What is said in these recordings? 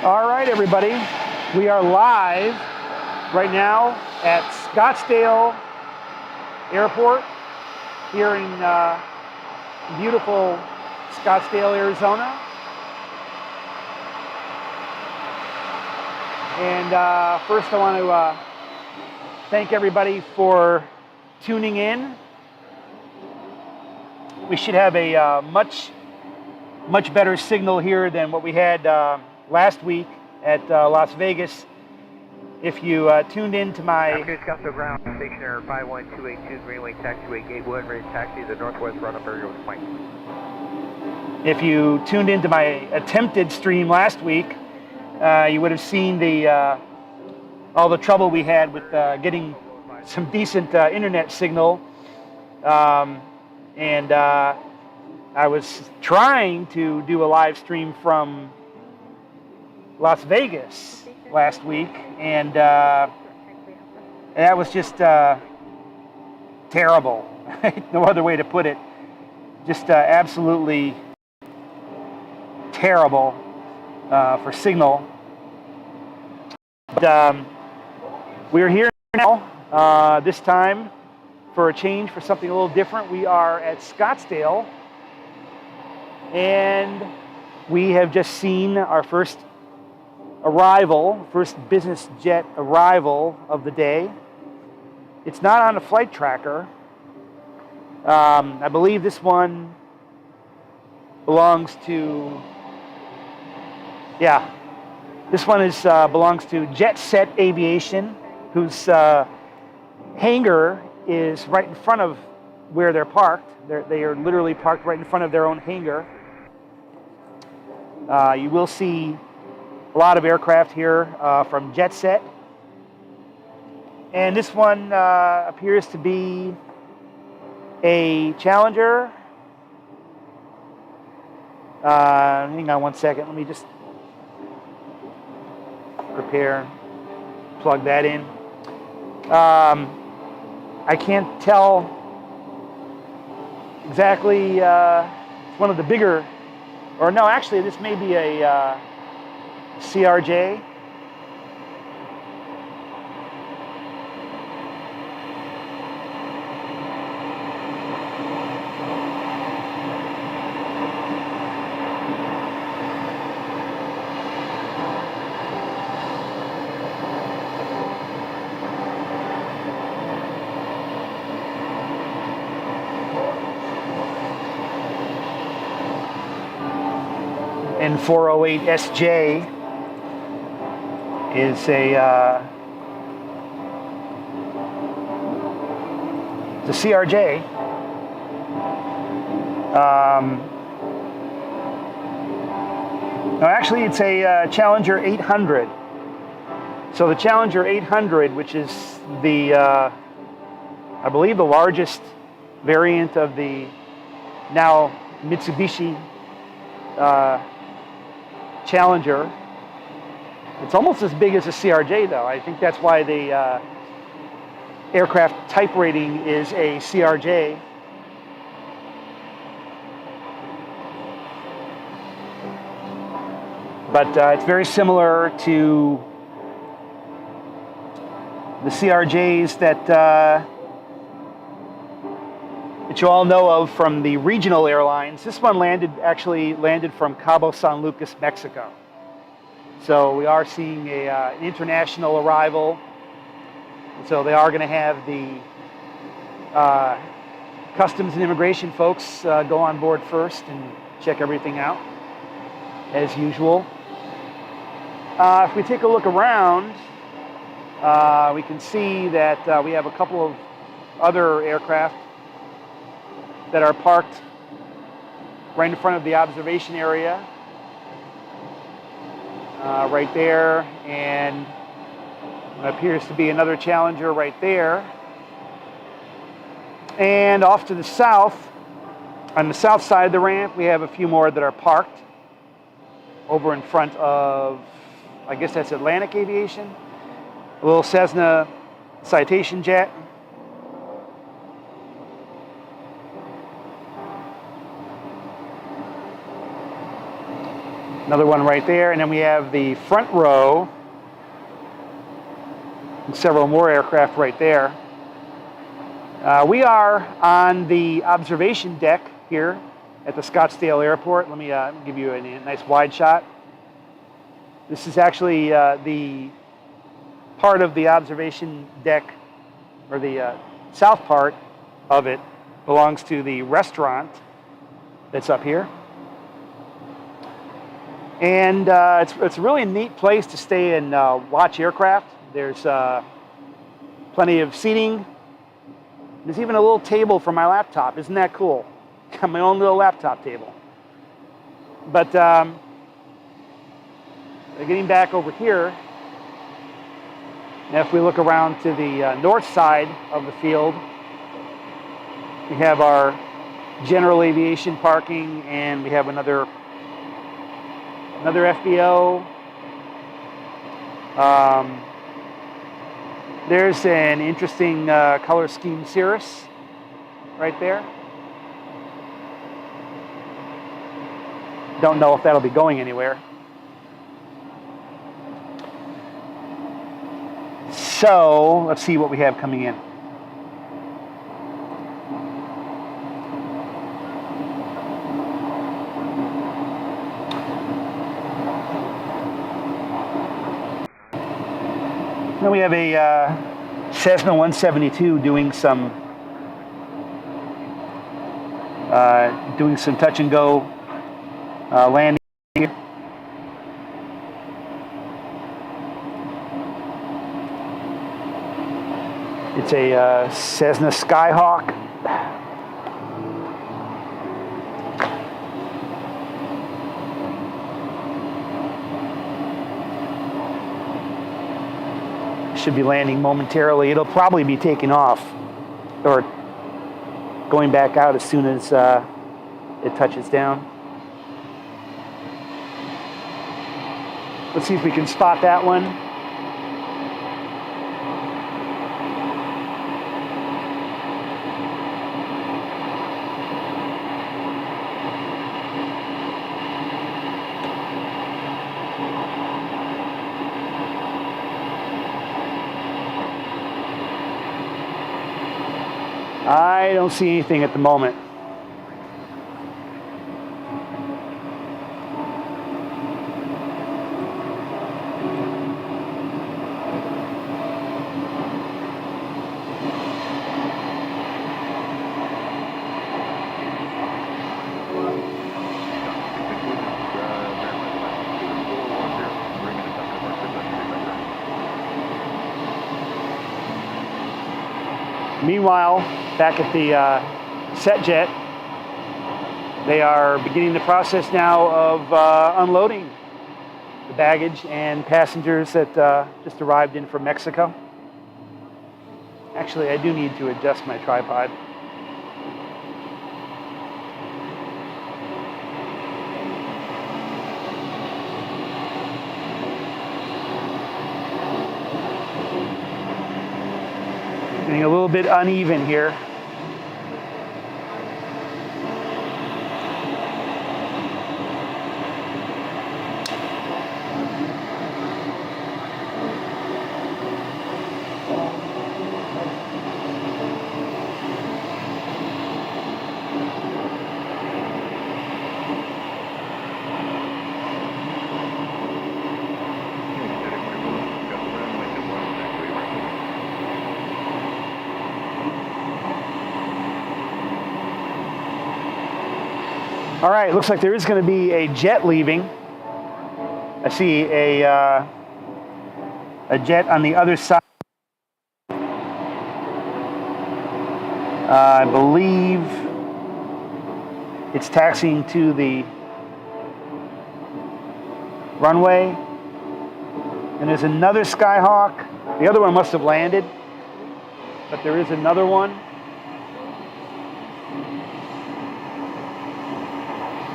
All right, everybody, we are live right now at Scottsdale Airport here in beautiful Scottsdale, Arizona. And first I want to thank everybody for tuning in. We should have a much better signal here than what we had last week at Las Vegas. If you tuned into my... Scottsdale Ground, Station Air 51282, Greenway Taxiway Gate 1, ready to taxi the northwest run-up area with Mike. If you tuned into my attempted stream last week, you would have seen the all the trouble we had with getting some decent internet signal. And I was trying to do a live stream from Las Vegas last week, and that was just terrible. No other way to put it. Just absolutely terrible for signal. But we're here now, this time for a change, for something a little different. We are at Scottsdale, and we have just seen our first business jet arrival of the day. It's not on a flight tracker. I believe this one belongs to, this one belongs to Jet Set Aviation, whose hangar is right in front of where they're parked. They are literally parked right in front of their own hangar. You will see a lot of aircraft here from Jet Set. And this one appears to be a Challenger. Hang on one second. Let me just plug that in. I can't tell exactly. It's one of the bigger, or no, actually, this may be a CRJ. And 408 SJ is the CRJ. No, actually, it's a Challenger 800. So the Challenger 800, which is the, I believe, the largest variant of the now Mitsubishi Challenger. It's almost as big as a CRJ, though. I think that's why the aircraft type rating is a CRJ. But it's very similar to the CRJs that you all know of from the regional airlines. This one actually landed from Cabo San Lucas, Mexico. So we are seeing an international arrival. So they are going to have the customs and immigration folks go on board first and check everything out, as usual. If we take a look around, we can see that we have a couple of other aircraft that are parked right in front of the observation area. right there, and what appears to be another Challenger right there. And off to the south, on the south side of the ramp, we have a few more that are parked over in front of, I guess that's Atlantic Aviation, a little Cessna Citation jet. Another one right there, and then we have the front row, and several more aircraft right there. We are on the observation deck here at the Scottsdale Airport. Let me give you a nice wide shot. This is actually the part of the observation deck, or the south part of it belongs to the restaurant that's up here. And it's a really neat place to stay and watch aircraft. There's plenty of seating. There's even a little table for my laptop. Isn't that cool? Got my own little laptop table. But getting back over here, now if we look around to the north side of the field, we have our general aviation parking, and we have another FBO. There's an interesting color scheme Cirrus right there. Don't know if that'll be going anywhere. So let's see what we have coming in. Then we have a Cessna 172 doing some touch and go landing here. It's a Cessna Skyhawk. Should be landing momentarily. It'll probably be taking off or going back out as soon as it touches down. Let's see if we can spot that one. I don't see anything at the moment. Meanwhile, back at the set jet, they are beginning the process now of unloading the baggage and passengers that just arrived in from Mexico. Actually, I do need to adjust my tripod. Getting a little bit uneven here. All right, looks like there is going to be a jet leaving. I see a jet on the other side. I believe it's taxiing to the runway. And there's another Skyhawk. The other one must have landed, but there is another one.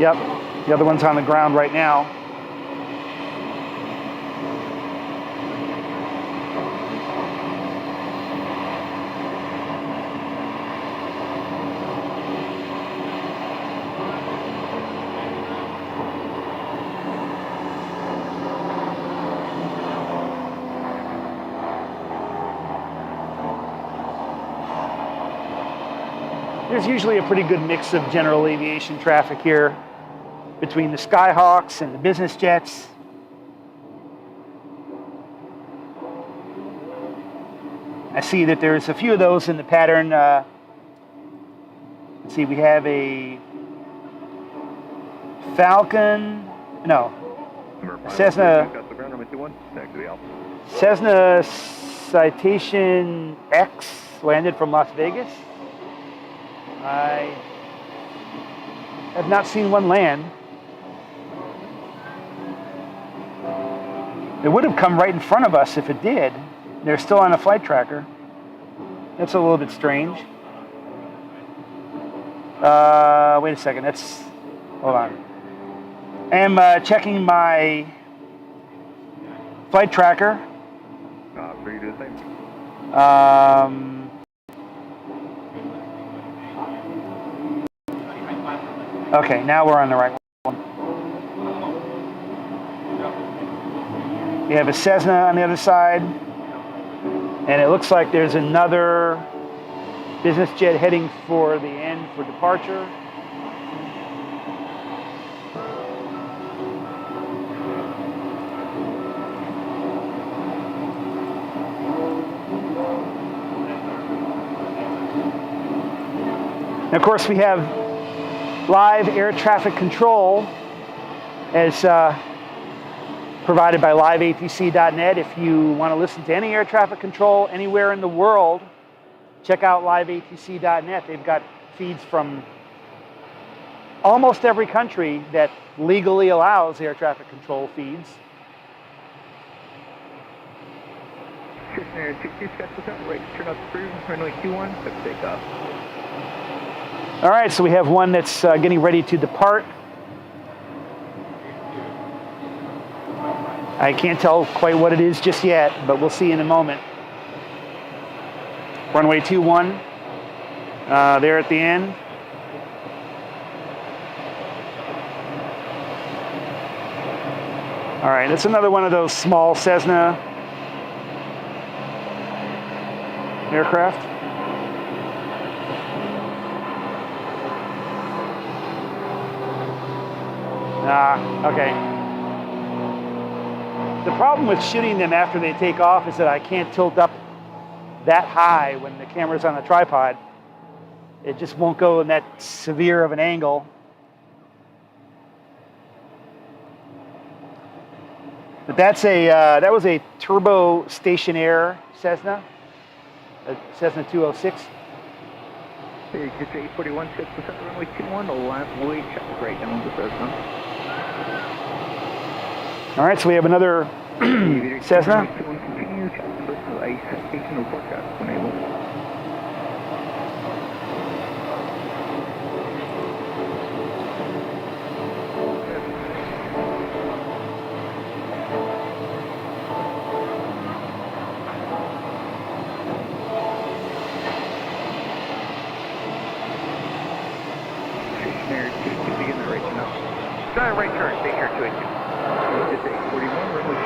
Yep, the other one's on the ground right now. There's usually a pretty good mix of general aviation traffic here between the Skyhawks and the business jets. I see that there's a few of those in the pattern. Let's see, we have a Falcon, no, Cessna Citation X landed from Las Vegas. I have not seen one land. It would have come right in front of us if it did. They're still on a flight tracker. That's a little bit strange. Wait a second. Hold on. I am checking my flight tracker. For you to do the same. Okay, now we're on the right one. We have a Cessna on the other side, and it looks like there's another business jet heading for the end for departure. And of course, we have live air traffic control as provided by liveatc.net. If you want to listen to any air traffic control anywhere in the world, check out liveatc.net. They've got feeds from almost every country that legally allows air traffic control feeds. Right, turn up through, runway 21, quick takeoff. All right, so we have one that's getting ready to depart. I can't tell quite what it is just yet, but we'll see in a moment. Runway 21, there at the end. All right, that's another one of those small Cessna aircraft. Okay. The problem with shooting them after they take off is that I can't tilt up that high when the camera's on the tripod. It just won't go in that severe of an angle. But that's that was a turbo stationaire Cessna, a Cessna 206. Hey, get to 841, 6 to runway 21, the last way check right down the Cessna. All right, so we have another Cessna. Continue check the ice citation report got enabled. Right turn, stay here, 282. It's 841, runway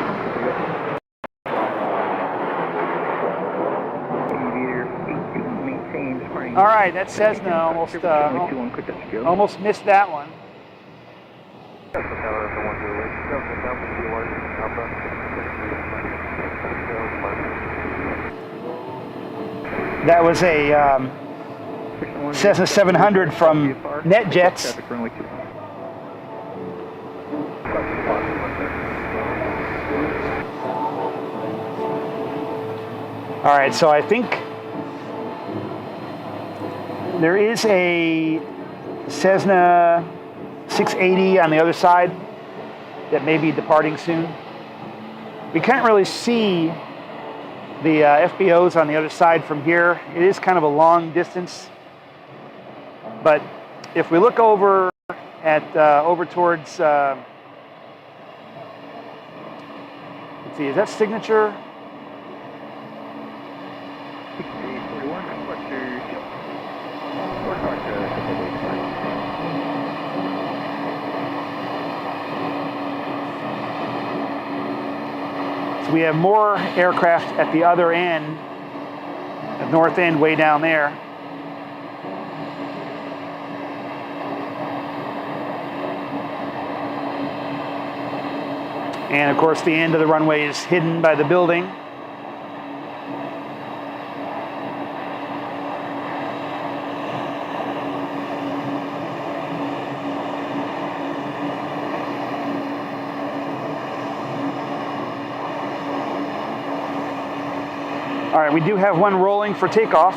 21. All right, that Cessna almost missed that one. That was a Cessna 700 from NetJets. All right, so I think there is a Cessna 680 on the other side that may be departing soon. We can't really see the FBOs on the other side from here. It is kind of a long distance, but if we look over at over towards, let's see, is that Signature? We have more aircraft at the other end, the north end way down there. And of course the end of the runway is hidden by the building. All right, we do have one rolling for takeoff.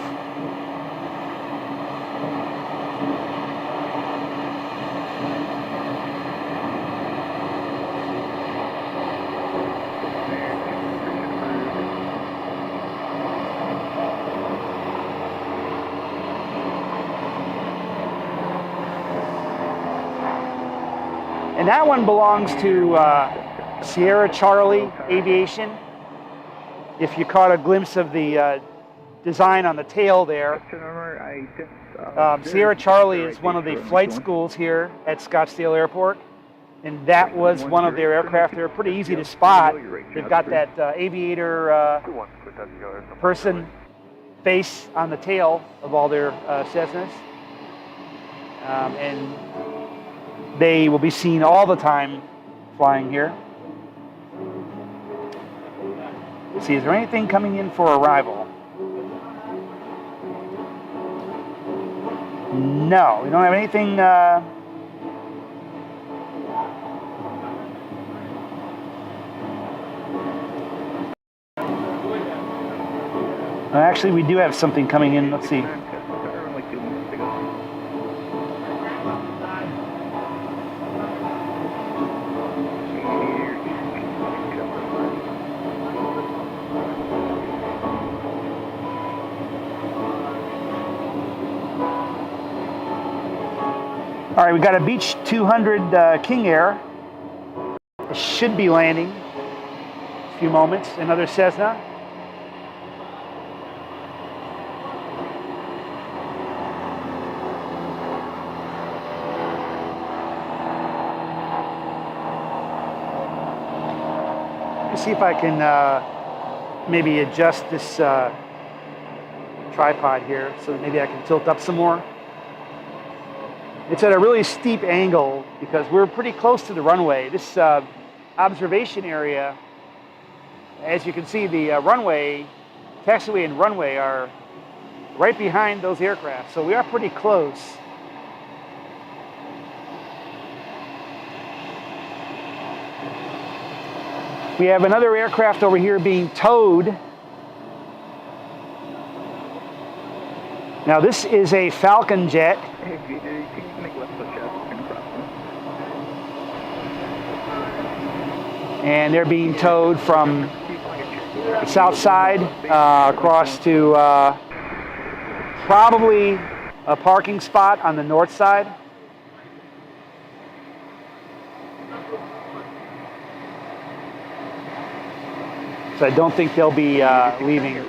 And that one belongs to Sierra Charlie Aviation. If you caught a glimpse of the design on the tail there, Sierra Charlie is one of the flight schools here at Scottsdale Airport, and that was one of their aircraft. They're pretty easy to spot. They've got that aviator person face on the tail of all their Cessnas, and they will be seen all the time flying here. Let's see, is there anything coming in for arrival? No, we don't have anything. Actually, we do have something coming in. Let's see. All right, we got a Beech 200 King Air. It should be landing in a few moments. Another Cessna. Let's see if I can maybe adjust this tripod here so that maybe I can tilt up some more. It's at a really steep angle because we're pretty close to the runway. This observation area, as you can see, the runway, taxiway and runway are right behind those aircraft. So we are pretty close. We have another aircraft over here being towed. Now this is a Falcon jet. And they're being towed from the south side across to probably a parking spot on the north side. So I don't think they'll be leaving.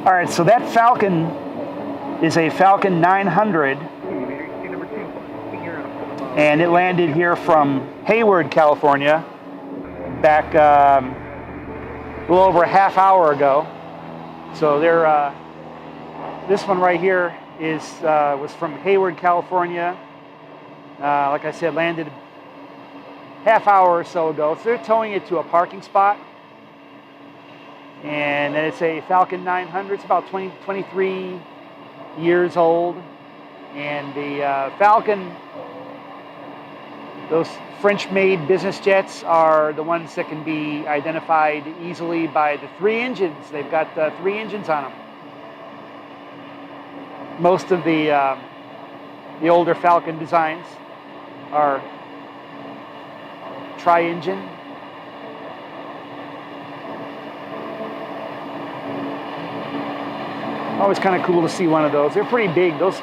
All right, so that Falcon is a Falcon 900. And it landed here from Hayward, California, back a little over a half hour ago. So this one right here was from Hayward, California. Like I said, landed half hour or so ago. So they're towing it to a parking spot. And it's a Falcon 900. It's about 23 years old. And the Falcon, those French-made business jets, are the ones that can be identified easily by the 3 engines. They've got 3 engines on them. Most of the older Falcon designs are tri-engine. Always kind of cool to see one of those. They're pretty big. Those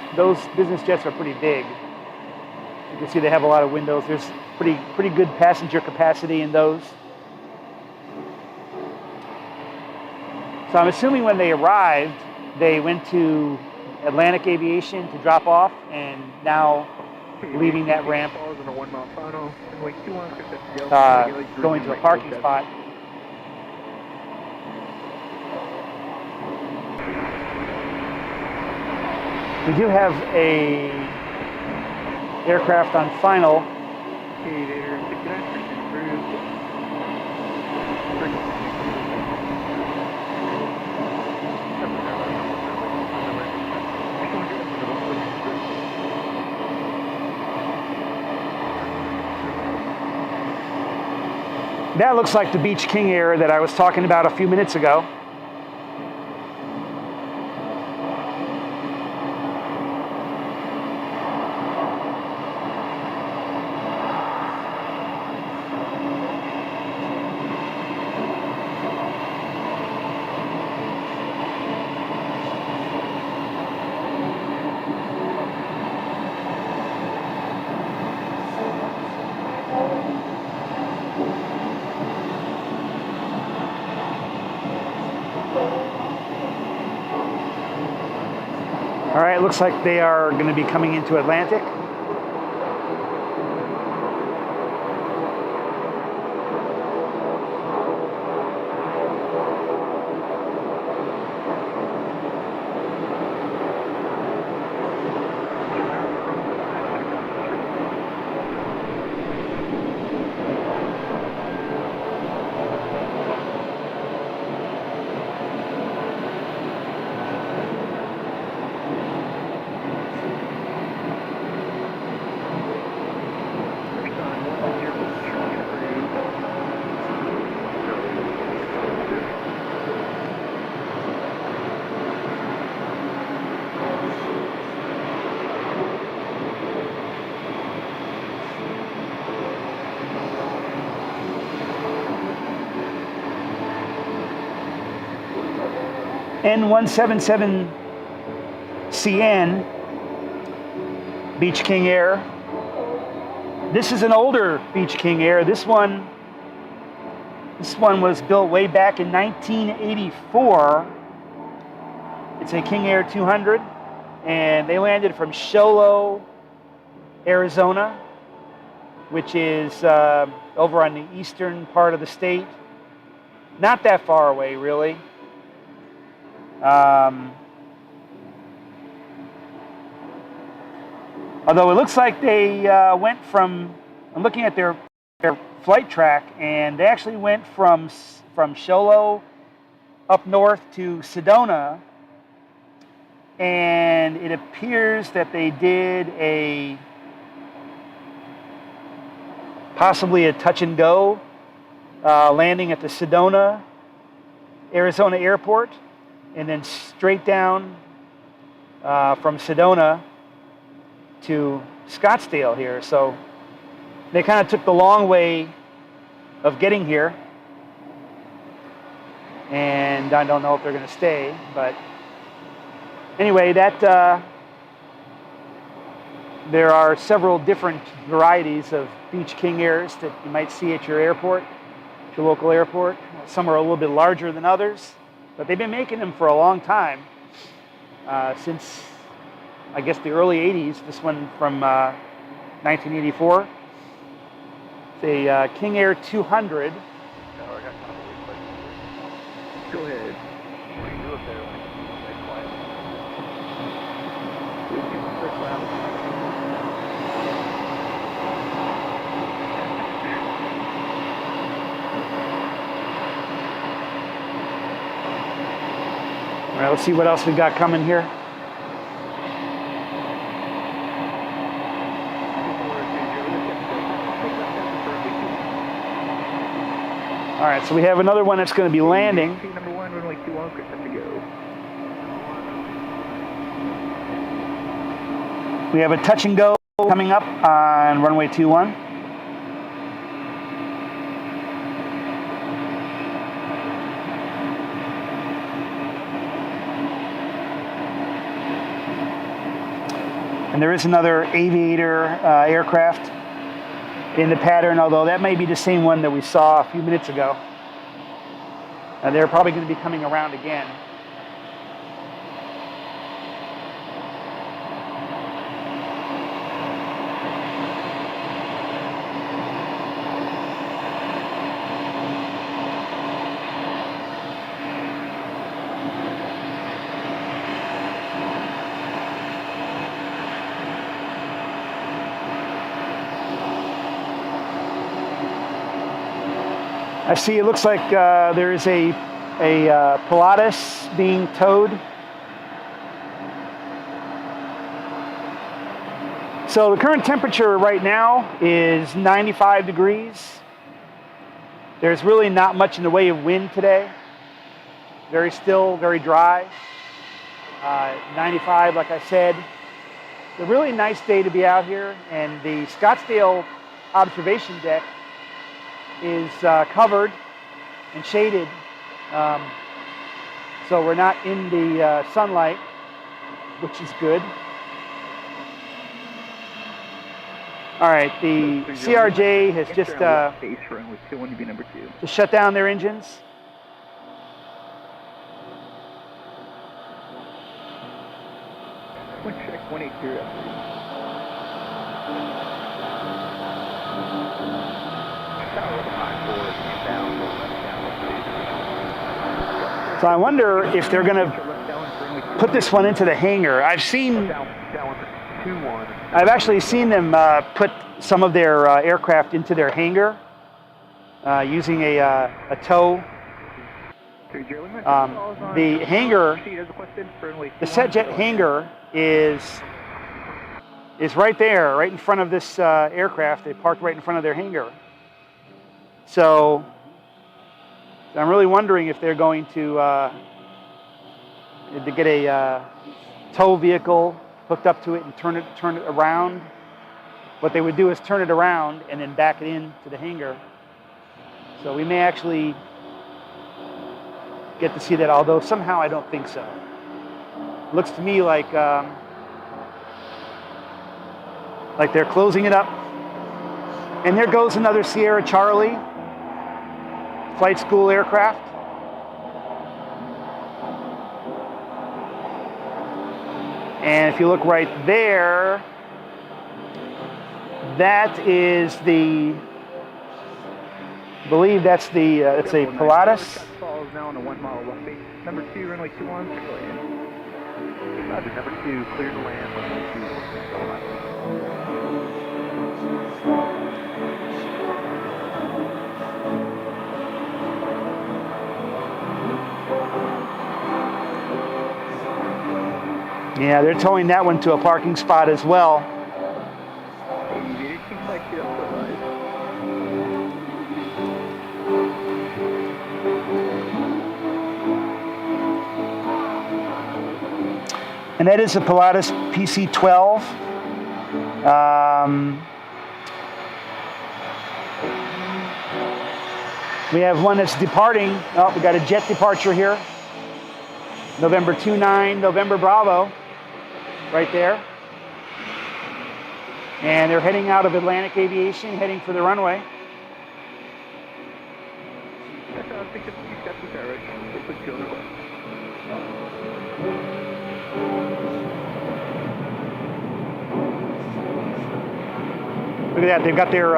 business jets are pretty big. You can see they have a lot of windows. There's pretty good passenger capacity in those. So I'm assuming when they arrived, they went to Atlantic Aviation to drop off, and now leaving that ramp, going to a parking spot. We do have a aircraft on final. That looks like the Beach King Air that I was talking about a few minutes ago. All right, looks like they are going to be coming into Atlantic. N177CN, Beach King Air. This is an older Beach King Air. This one was built way back in 1984. It's a King Air 200, and they landed from Sholo, Arizona, which is over on the eastern part of the state. Not that far away, really. Although it looks like they went from, I'm looking at their flight track, and they actually went from Sholo up north to Sedona, and it appears that they did possibly a touch and go landing at the Sedona, Arizona airport, and then straight down from Sedona to Scottsdale here. So they kind of took the long way of getting here, and I don't know if they're going to stay, but anyway, there are several different varieties of Beach King Airs that you might see at your airport, your local airport. Some are a little bit larger than others, but they've been making them for a long time, since I guess the early 80s. This one from 1984. It's a King Air 200. No, I got Go ahead. What do you do up there? Stay quiet. Keep it so loud. All right, let's see what else we got coming here. All right, so we have another one that's going to be landing. Number 1, runway 21, set to go. We have a touch and go coming up on runway 21. And there is another aviator aircraft in the pattern, although that may be the same one that we saw a few minutes ago. They're probably going to be coming around again. I see it looks like there is a Pilatus being towed. So the current temperature right now is 95 degrees. There's really not much in the way of wind today. Very still, very dry. 95, like I said. It's a really nice day to be out here, and the Scottsdale observation deck is covered and shaded, so we're not in the sunlight, which is good. All right, the CRJ has just shut down their engines. Check 180. So I wonder if they're going to put this one into the hangar. I've actually seen them put some of their aircraft into their hangar using a tow. The hangar, the SetJet hangar is right there, right in front of this aircraft. They parked right in front of their hangar. So I'm really wondering if they're going to get a tow vehicle hooked up to it and turn it around. What they would do is turn it around and then back it into the hangar. So we may actually get to see that, although somehow I don't think so. Looks to me like they're closing it up. And there goes another Sierra Charlie flight school aircraft. And if you look right there, that is the, I believe that's the, it's a Pilatus. Now on the 1 mile runway. Number 2, runway 21, go ahead. Roger, number 2, clear to land, runway 2. Yeah, they're towing that one to a parking spot as well. And that is a Pilatus PC-12. We have one that's departing. Oh, we got a jet departure here. November 29, November Bravo, right there. And they're heading out of Atlantic Aviation, heading for the runway. Look at that. They've got their.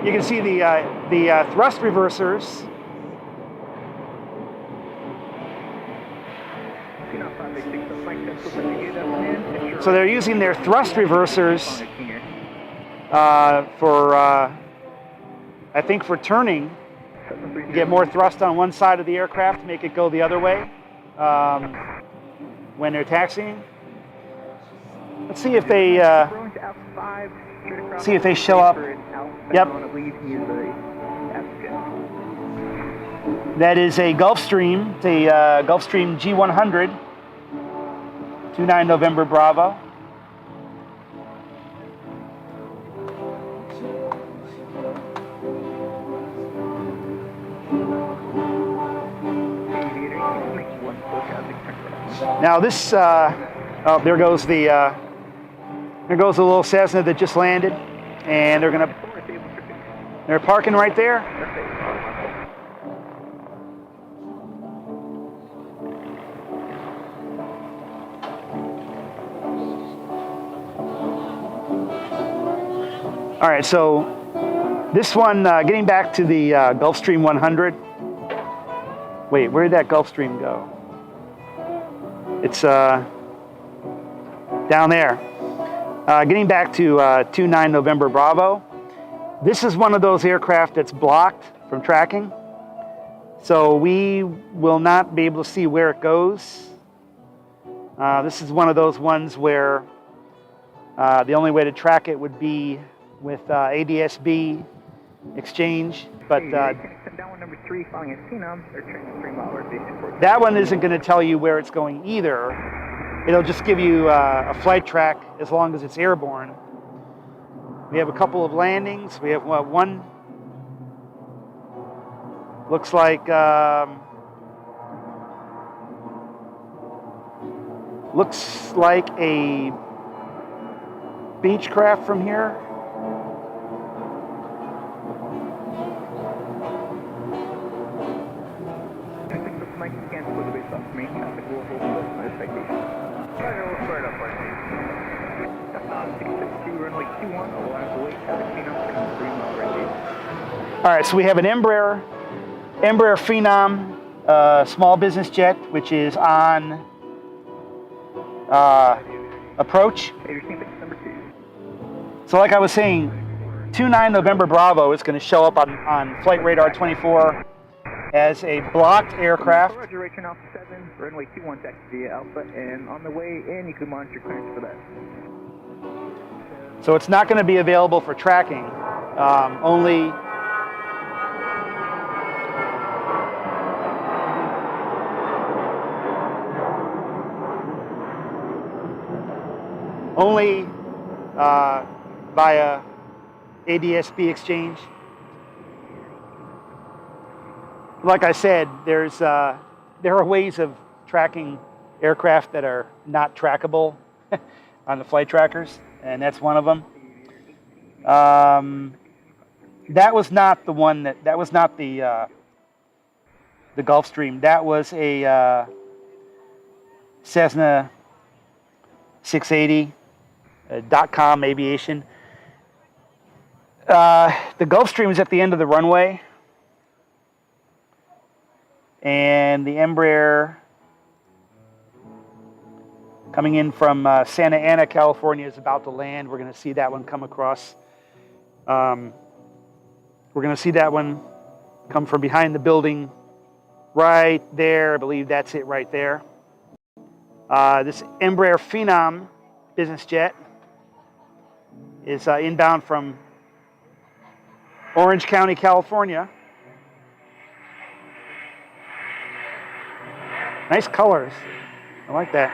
You can see the thrust reversers. So they're using their thrust reversers for, I think, for turning. Get more thrust on one side of the aircraft to make it go the other way when they're taxiing. Let's see if they show up. Yep. That is a Gulfstream. It's a Gulfstream G100. 29 November Bravo. Now this, oh, there goes the little Cessna that just landed, and they're parking right there. All right, so this one, getting back to the Gulfstream 100. Wait, where did that Gulfstream go? It's down there. Getting back to 29 November Bravo. This is one of those aircraft that's blocked from tracking. So we will not be able to see where it goes. This is one of those ones where the only way to track it would be with ADS-B exchange, but that one isn't going to tell you where it's going either. It'll just give you a flight track as long as it's airborne. We have a couple of landings. We have one. Looks like a Beechcraft from here. All right, so we have an Embraer Phenom small business jet, which is on approach. So like I was saying, 29 November Bravo is going to show up on Flight Radar 24 as a blocked aircraft. Roger, Rachel Alpha 7, runway 21 taxi via Alpha, and on the way in, you can monitor clearance for that. So it's not going to be available for tracking. Only via ADS-B exchange. Like I said, there are ways of tracking aircraft that are not trackable on the flight trackers, and that's one of them. That was not the one that was not the Gulfstream. That was a Cessna 680, .com Aviation. The Gulfstream is at the end of the runway, and the Embraer coming in from Santa Ana, California is about to land. We're going to see that one come across. We're going to see that one come from behind the building right there. I believe that's it right there. This Embraer Phenom business jet is inbound from Orange County, California. Nice colors. I like that.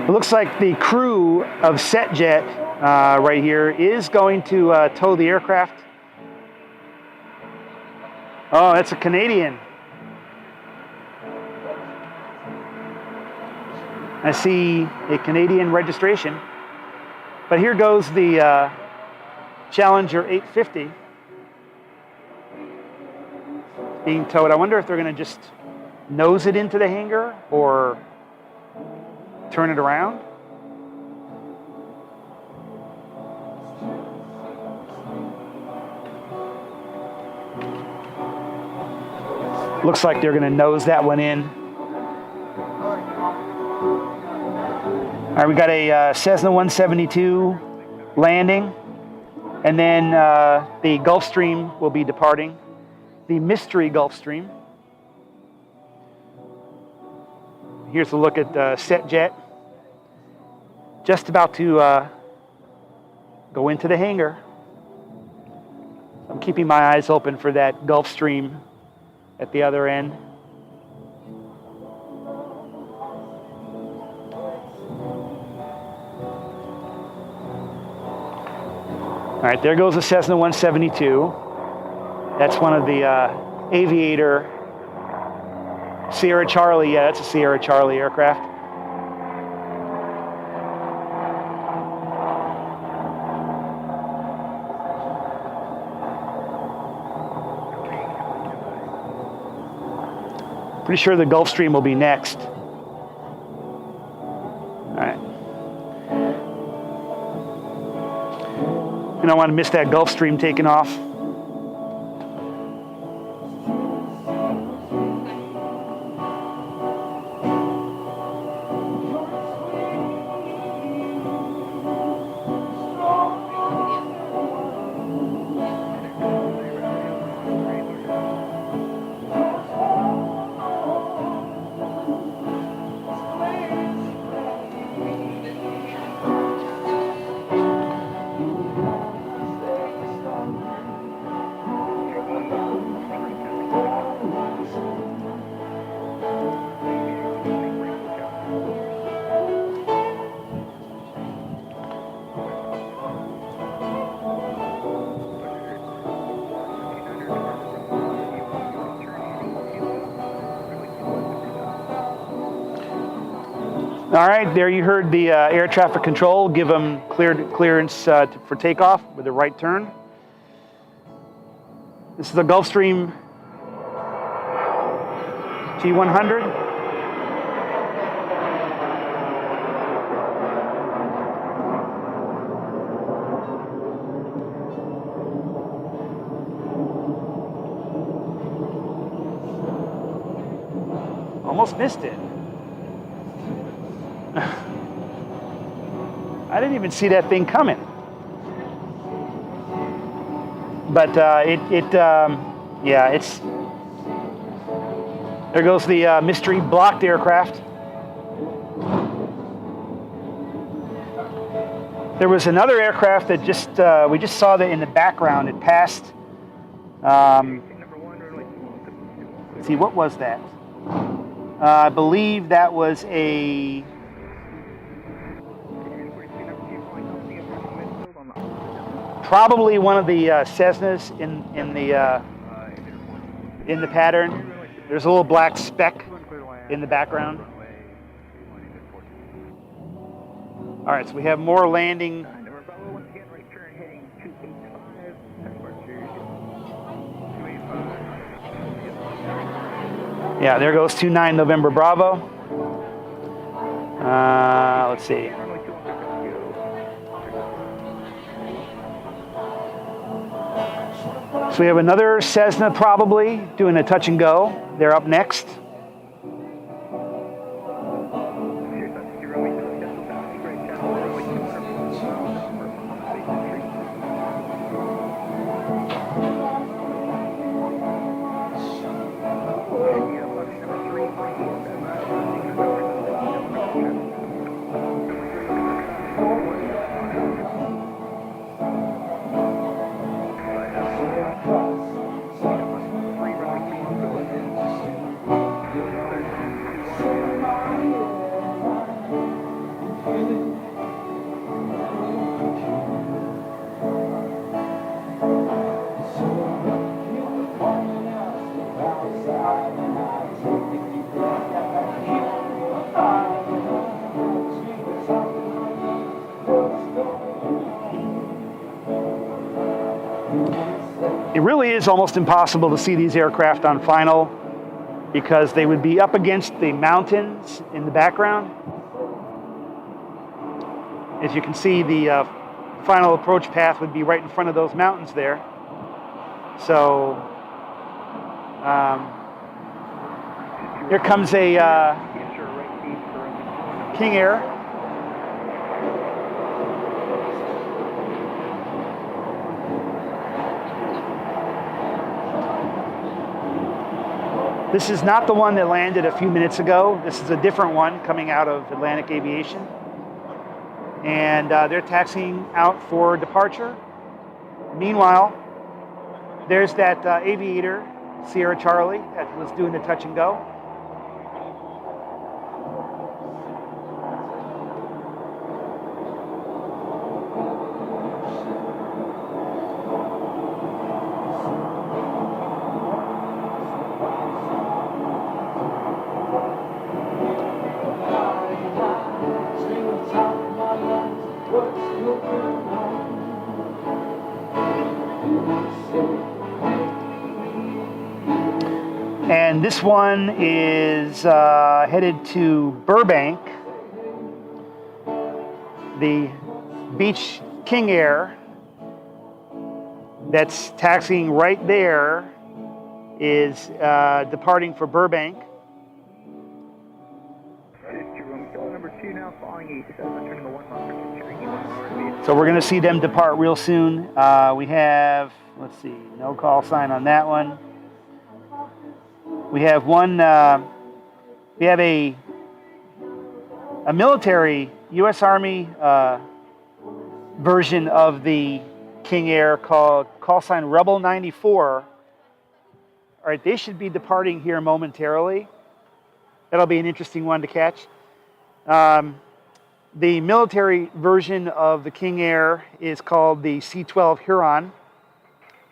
It looks like the crew of SetJet right here is going to tow the aircraft. Oh, that's a Canadian. I see a Canadian registration. But here goes the Challenger 850 being towed. I wonder if they're going to just nose it into the hangar or turn it around. Looks like they're going to nose that one in. All right, we got a Cessna 172 landing, and then the Gulfstream will be departing. The mystery Gulfstream. Here's a look at SetJet. Just about to go into the hangar. I'm keeping my eyes open for that Gulfstream at the other end. All right, there goes the Cessna 172. That's one of the Aviator Sierra Charlie. Yeah, that's a Sierra Charlie aircraft. Pretty sure the Gulfstream will be next. All right. And I want to miss that Gulfstream taking off. All right, there you heard the air traffic control give them clearance for takeoff with a right turn. This is the Gulfstream G100. Almost missed it. I didn't even see that thing coming. But yeah, it's, there goes the mystery blocked aircraft. There was another aircraft that just, we just saw that in the background. It passed, let's see, what was that? I believe that was a, probably one of the Cessnas in the pattern. There's a little black speck in the background. All right, so we have more landing. Yeah, there goes 29 November Bravo. Let's see. So we have another Cessna probably doing a touch and go. They're up next. really is almost impossible to see these aircraft on final because they would be up against the mountains in the background. As you can see, the final approach path would be right in front of those mountains there. So here comes a King Air. This is not the one that landed a few minutes ago. This is a different one coming out of Atlantic Aviation. And they're taxiing out for departure. Meanwhile, there's that aviator, Sierra Charlie, that was doing the touch and go. And this one is headed to Burbank. The Beach King Air that's taxiing right there is departing for Burbank. So we're going to see them depart real soon. We have, let's see, no call sign on that one. We have one, we have a military U.S. Army version of the King Air called call sign Rebel 94. All right, they should be departing here momentarily. That'll be an interesting one to catch. The military version of the King Air is called the C-12 Huron.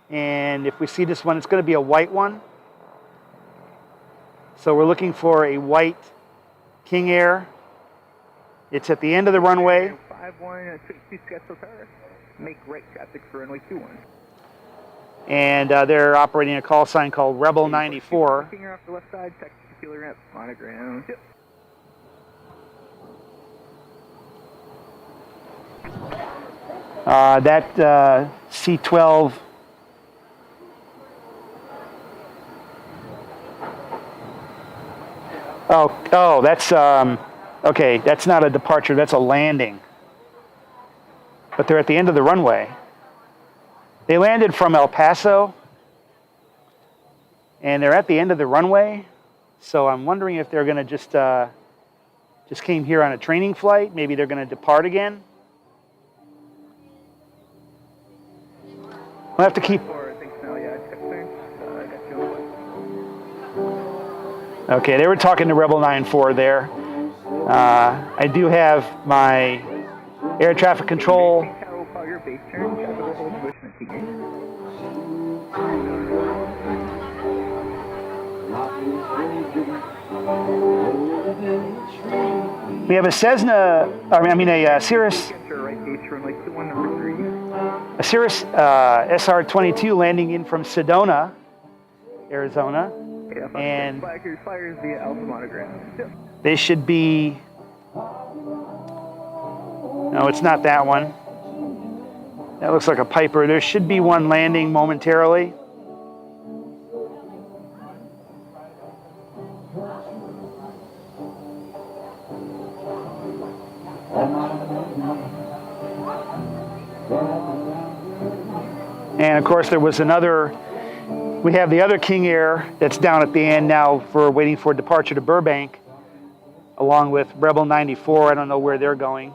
And if we see this one, it's going to be a white one. So we're looking for a white King Air. It's at the end of the runway. 5162 Scottsdale Tower. Make right traffic for runway 21. And they're operating a call sign called Rebel 94. King Air off the left side, text killer ramp, monogram. Yep. That C-12 Oh, that's, okay, that's not a departure, that's a landing. But they're at the end of the runway. They landed from El Paso, and they're at the end of the runway, so I'm wondering if they're going to just came here on a training flight. Maybe they're going to depart again. We'll have to keep... Okay, they were talking to Rebel 94 there. I do have my air traffic control. We have a Cessna, a Cirrus. A Cirrus SR-22 landing in from Sedona, Arizona. And they should be, no, it's not that one. That looks like a Piper. There should be one landing momentarily. And of course there was another. We have the other King Air that's down at the end now for waiting for departure to Burbank, along with Rebel 94. I don't know where they're going.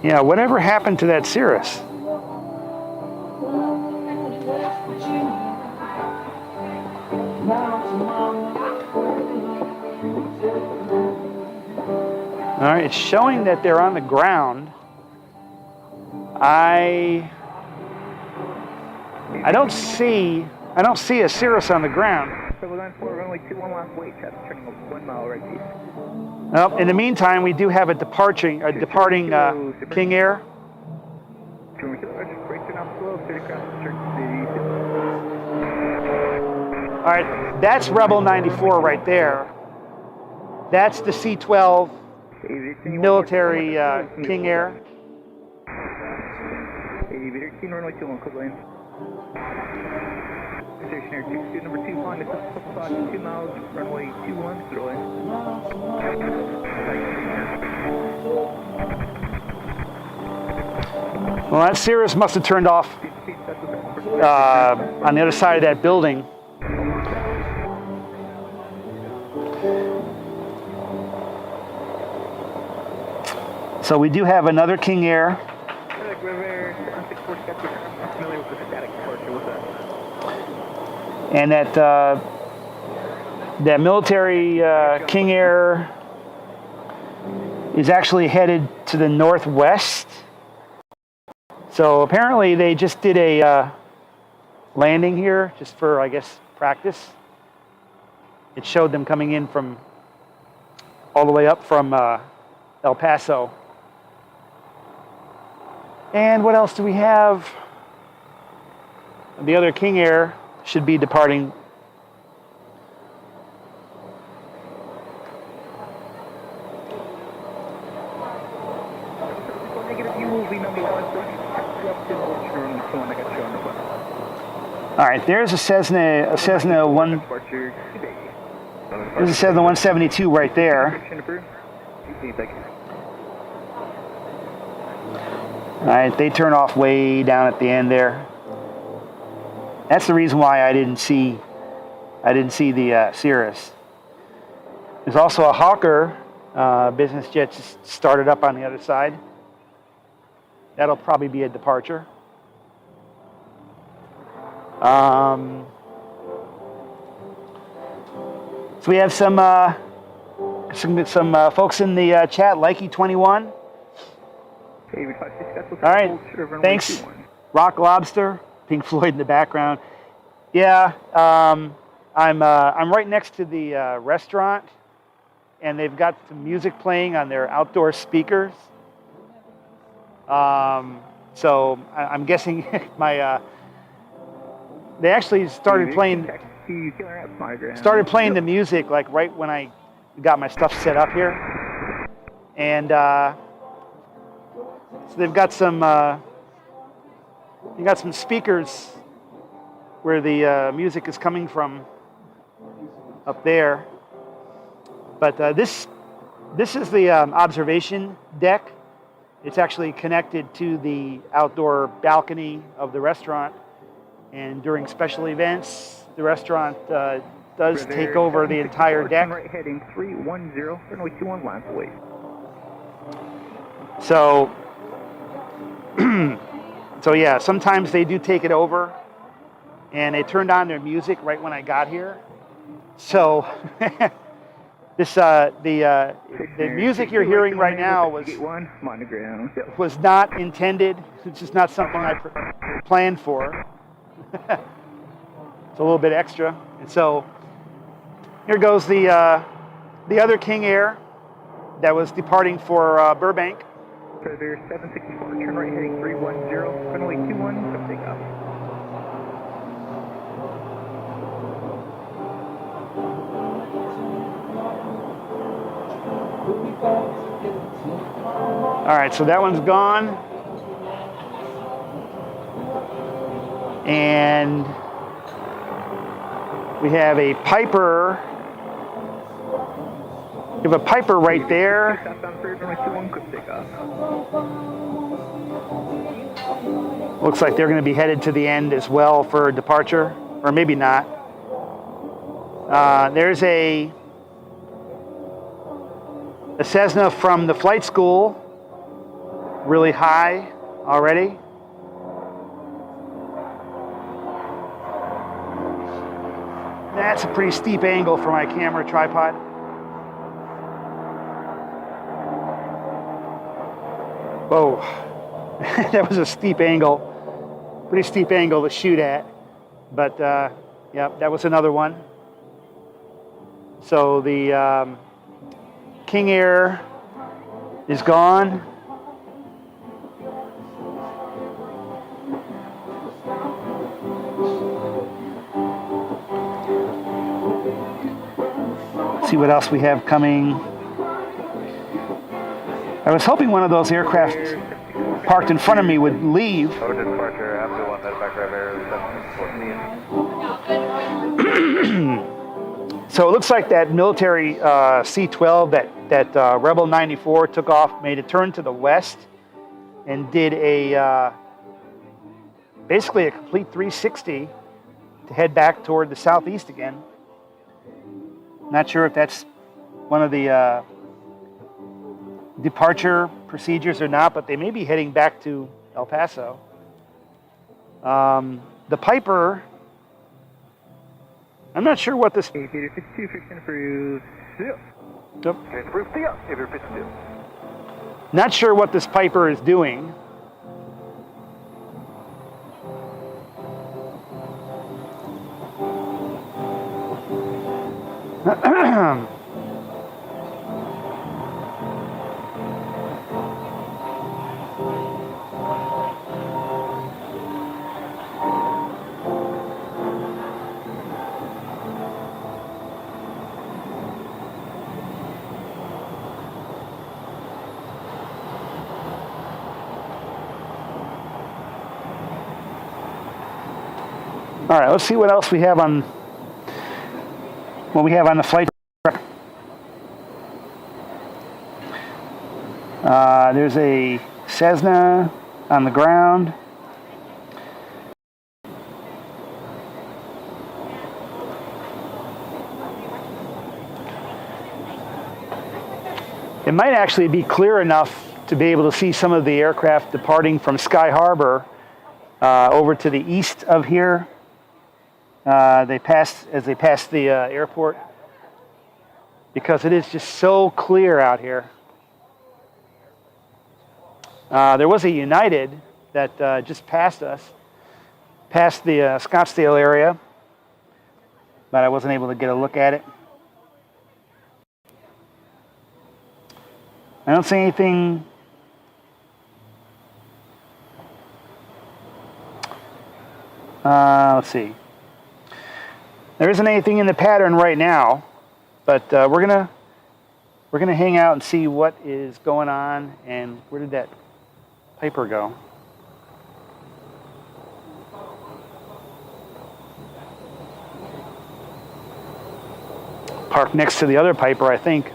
Yeah, whatever happened to that Cirrus? All right, it's showing that they're on the ground. I don't see I don't see a Cirrus on the ground. Triple 94, runway 21 last wait, traffic turning 1 mile right east. Well, in the meantime, we do have a departing King Air. All right, that's Rebel 94 right there. That's the C-12 military King Air. Aviator 18, runway 21, code lane. Stationary 62, number 2, flying to 2 miles, runway 21, clear lane. Well, that Cirrus must have turned off on the other side of that building. So we do have another King Air. And that military King Air is actually headed to the northwest. So apparently they just did a landing here just for, I guess, practice. It showed them coming in from all the way up from El Paso. And what else do we have? The other King Air should be departing. All right, there's a Cessna 172 right there. All right, they turn off way down at the end there. That's the reason why I didn't see the Cirrus. There's also a Hawker business jet just started up on the other side. That'll probably be a departure. So we have some folks in the chat, Likey21. All right, thanks. Rock Lobster, Pink Floyd in the background. Yeah, I'm right next to the restaurant, and they've got some music playing on their outdoor speakers. So I'm guessing they actually started playing the music like right when I got my stuff set up here, and so they've got some speakers where the music is coming from up there. But this is the observation deck. It's actually connected to the outdoor balcony of the restaurant. And during special events, the restaurant does take over the entire deck. Right heading 310, runway 21 lines away. So, so yeah, sometimes they do take it over, and they turned on their music right when I got here. So, the music you're hearing right now was not intended. It's just not something I planned for. It's a little bit extra, and so here goes the other King Air that was departing for Burbank. Predator 764, turn right heading 310, runway 21, come take off. All right, so that one's gone. And we have a Piper. We have a Piper right there. Looks like they're going to be headed to the end as well for departure, or maybe not. There's a Cessna from the flight school, really high already. That's a pretty steep angle for my camera tripod. Whoa, that was a steep angle, pretty steep angle to shoot at, but Yep, that was another one. So the King Air is gone. Let's see what else we have coming. I was hoping one of those aircraft parked in front of me would leave. Over to departure after 1, medevac driver 714. So it looks like that military C-12, that Rebel 94 took off, made a turn to the west, and did a basically a complete 360 to head back toward the southeast again. Not sure if that's one of the departure procedures or not, but they may be heading back to El Paso. The Piper, I'm not sure what this... 52, friction approved. Yep. Yep. Approved, yep. If 52. Not sure what this Piper is doing. All right, let's see what else we have on the flight. There's a Cessna on the ground. It might actually be clear enough to be able to see some of the aircraft departing from Sky Harbor over to the east of here. As they pass the airport, because it is just so clear out here. There was a United that just passed us, past the Scottsdale area, but I wasn't able to get a look at it. I don't see anything. Let's see. There isn't anything in the pattern right now, but we're gonna hang out and see what is going on. And where did that Piper go? Parked next to the other Piper, I think.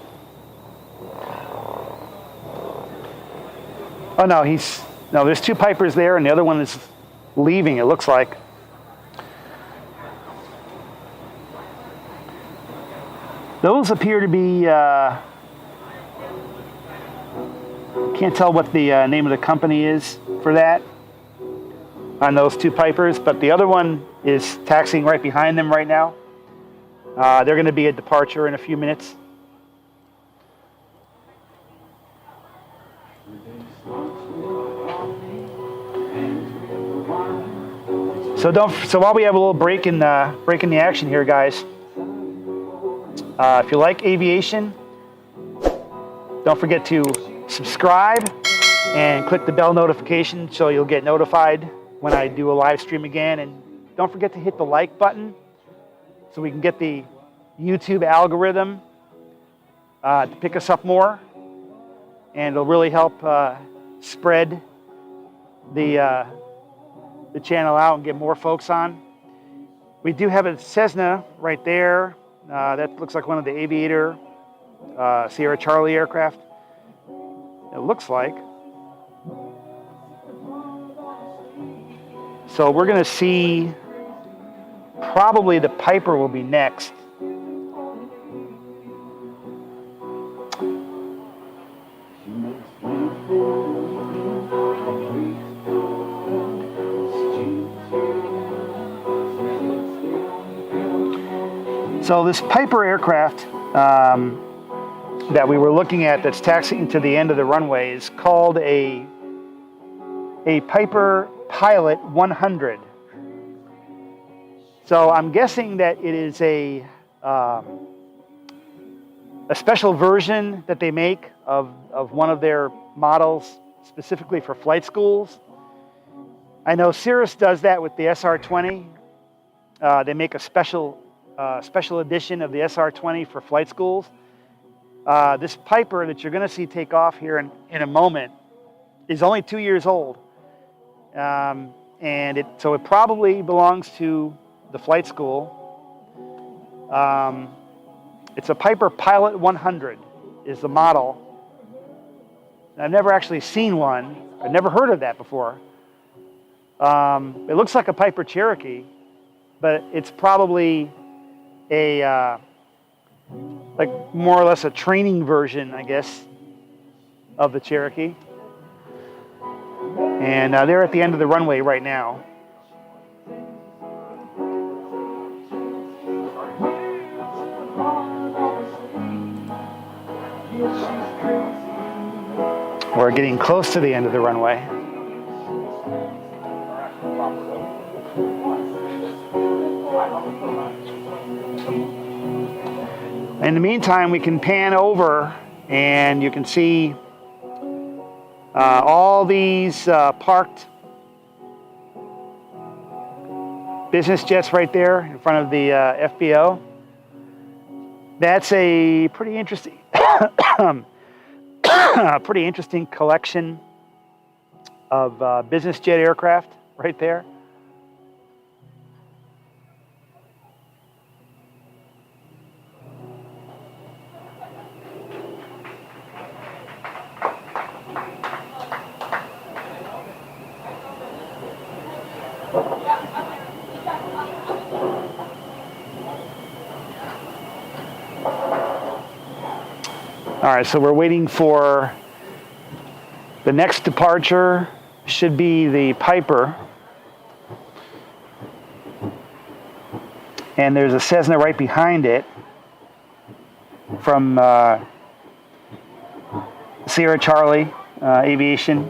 Oh no, there's two Pipers there, and the other one is leaving, it looks like. Those appear to be, can't tell what the name of the company is for that, on those two Pipers, but the other one is taxiing right behind them right now. They're going to be at departure in a few minutes. So while we have a little break in the action here, guys, if you like aviation, don't forget to subscribe and click the bell notification so you'll get notified when I do a live stream again. And don't forget to hit the like button so we can get the YouTube algorithm to pick us up more. And it'll really help spread the channel out and get more folks on. We do have a Cessna right there. That looks like one of the Aviator Sierra Charlie aircraft. It looks like. So we're going to see, probably the Piper will be next. So this Piper aircraft that we were looking at that's taxiing to the end of the runway is called a Piper Pilot 100. So I'm guessing that it is a special version that they make of one of their models specifically for flight schools. I know Cirrus does that with the SR-20. They make a special edition of the SR-20 for flight schools. This Piper that you're going to see take off here in a moment is only 2 years old. So it probably belongs to the flight school. It's a Piper Pilot 100 is the model. I've never actually seen one. I've never heard of that before. It looks like a Piper Cherokee, but it's probably a like more or less a training version, I guess, of the Cherokee. And they're at the end of the runway right now. We're getting close to the end of the runway. In the meantime, we can pan over and you can see all these parked business jets right there in front of the FBO. That's a pretty interesting, pretty interesting collection of business jet aircraft right there. All right, so we're waiting for the next departure. Should be the Piper. And there's a Cessna right behind it from Sierra Charlie Aviation.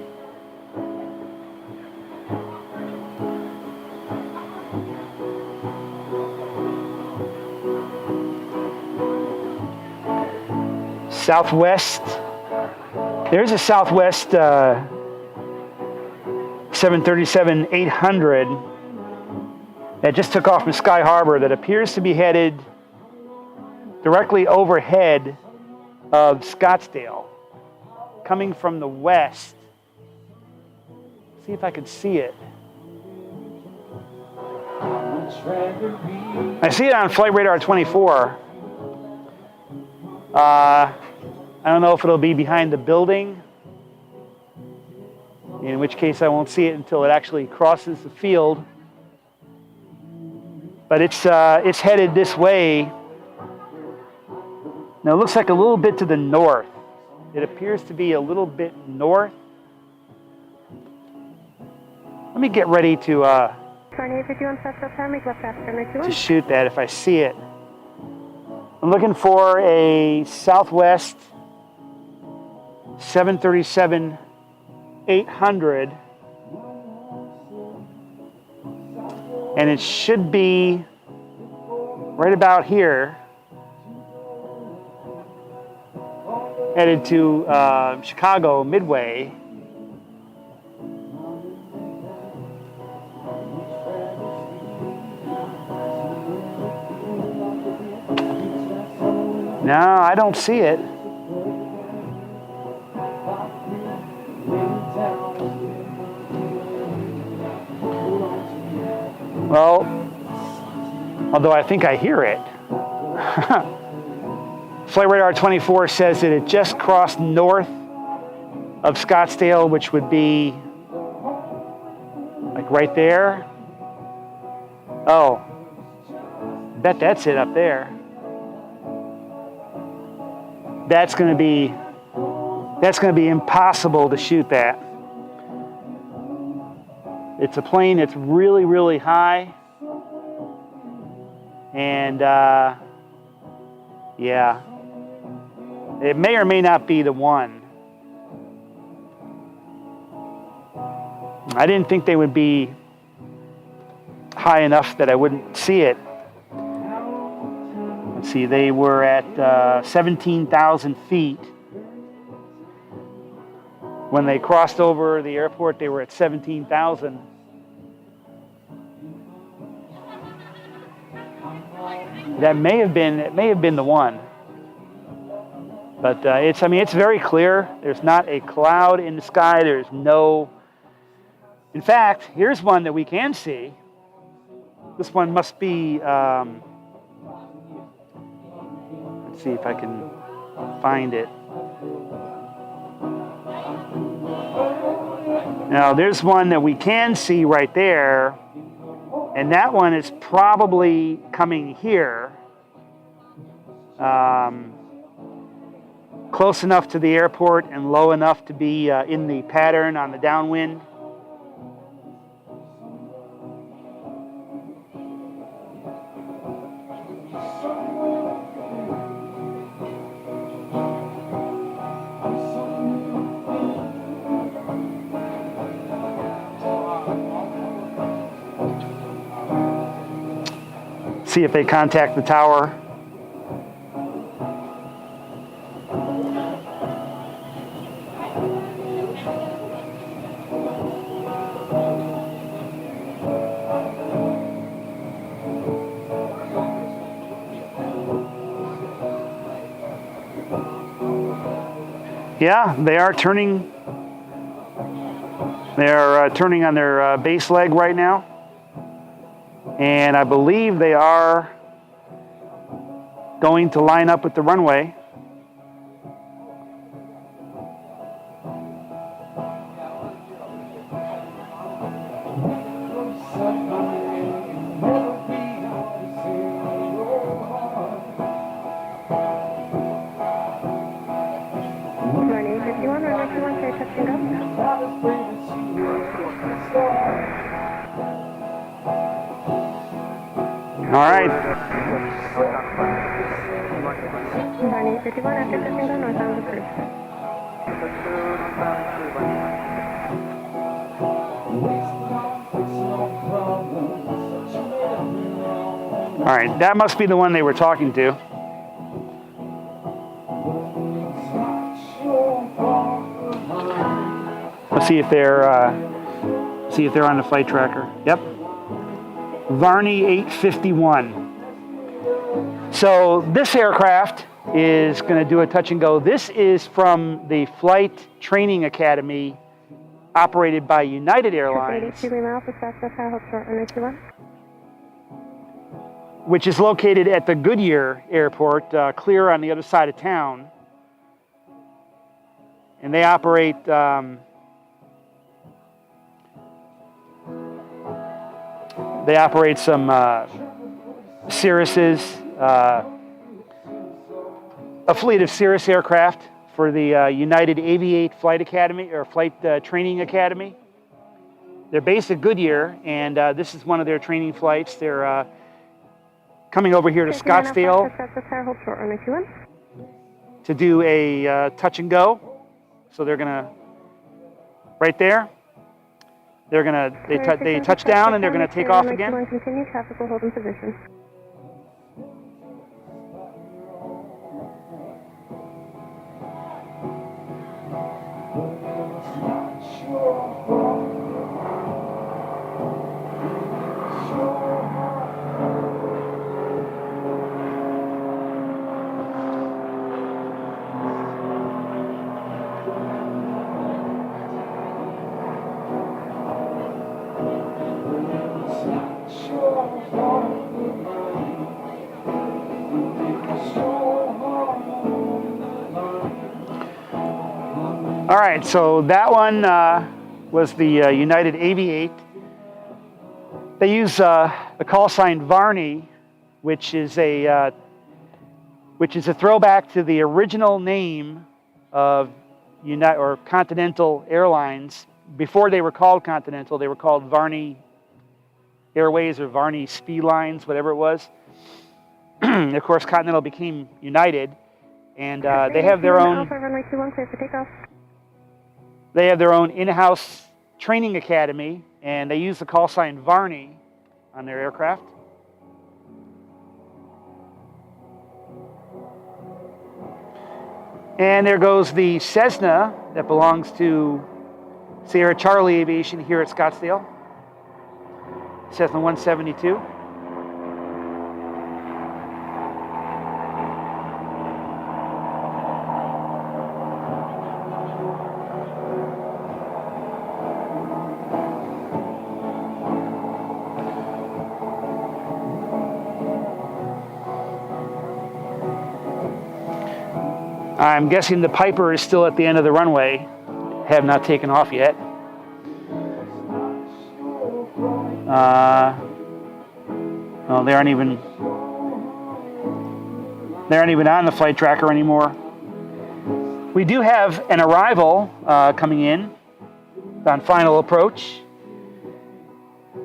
Southwest. There's a Southwest 737-800 that just took off from Sky Harbor that appears to be headed directly overhead of Scottsdale, coming from the west. See if I can see it. I see it on Flight Radar 24. I don't know if it'll be behind the building, in which case I won't see it until it actually crosses the field. But it's headed this way. Now it looks like a little bit to the north. It appears to be a little bit north. Let me get ready to shoot that if I see it. I'm looking for a Southwest 737-800, and it should be right about here, headed to Chicago Midway. No, I don't see it. Well, although I think I hear it. Flight Radar 24 says that it just crossed north of Scottsdale, which would be like right there. Oh, bet that's it up there. That's going to be impossible to shoot that. It's a plane that's really, really high. And yeah, it may or may not be the one. I didn't think they would be high enough that I wouldn't see it. Let's see, they were at 17,000 feet. When they crossed over the airport, they were at 17,000. That may have been the one. But it's very clear. There's not a cloud in the sky. There's no. In fact, here's one that we can see. This one must be. Let's see if I can find it. Now, there's one that we can see right there, and that one is probably coming here. Close enough to the airport and low enough to be in the pattern on the downwind. See if they contact the tower. Yeah, they are turning. They're turning on their base leg right now. And I believe they are going to line up with the runway. All right. All right, that must be the one they were talking to. Let's see if they're on the flight tracker. Yep. Varney 851. So this aircraft is going to do a touch and go. This is from the Flight Training Academy operated by United Airlines, which is located at the Goodyear Airport, clear on the other side of town. And they operate some Cirruses, a fleet of Cirrus aircraft for the United Aviate Flight Academy or Flight Training Academy. They're based at Goodyear, and this is one of their training flights. They're coming over here to Scottsdale to do a touch and go. So they're gonna right there. They touch down and they're gonna take off again. Continue, traffic will hold in position. All right, so that one was the United Aviate. They use the call sign Varney, which is a throwback to the original name of Continental Airlines. Before they were called Continental, they were called Varney Airways or Varney Speed Lines, whatever it was. Of course, Continental became United, and they have their own. They have their own in-house training academy, and they use the call sign Varney. on their aircraft. And there goes the Cessna that belongs to Sierra Charlie Aviation here at Scottsdale. Cessna 172. I'm guessing the Piper is still at the end of the runway, have not taken off yet. Well, they aren't even on the flight tracker anymore. We do have an arrival coming in on final approach.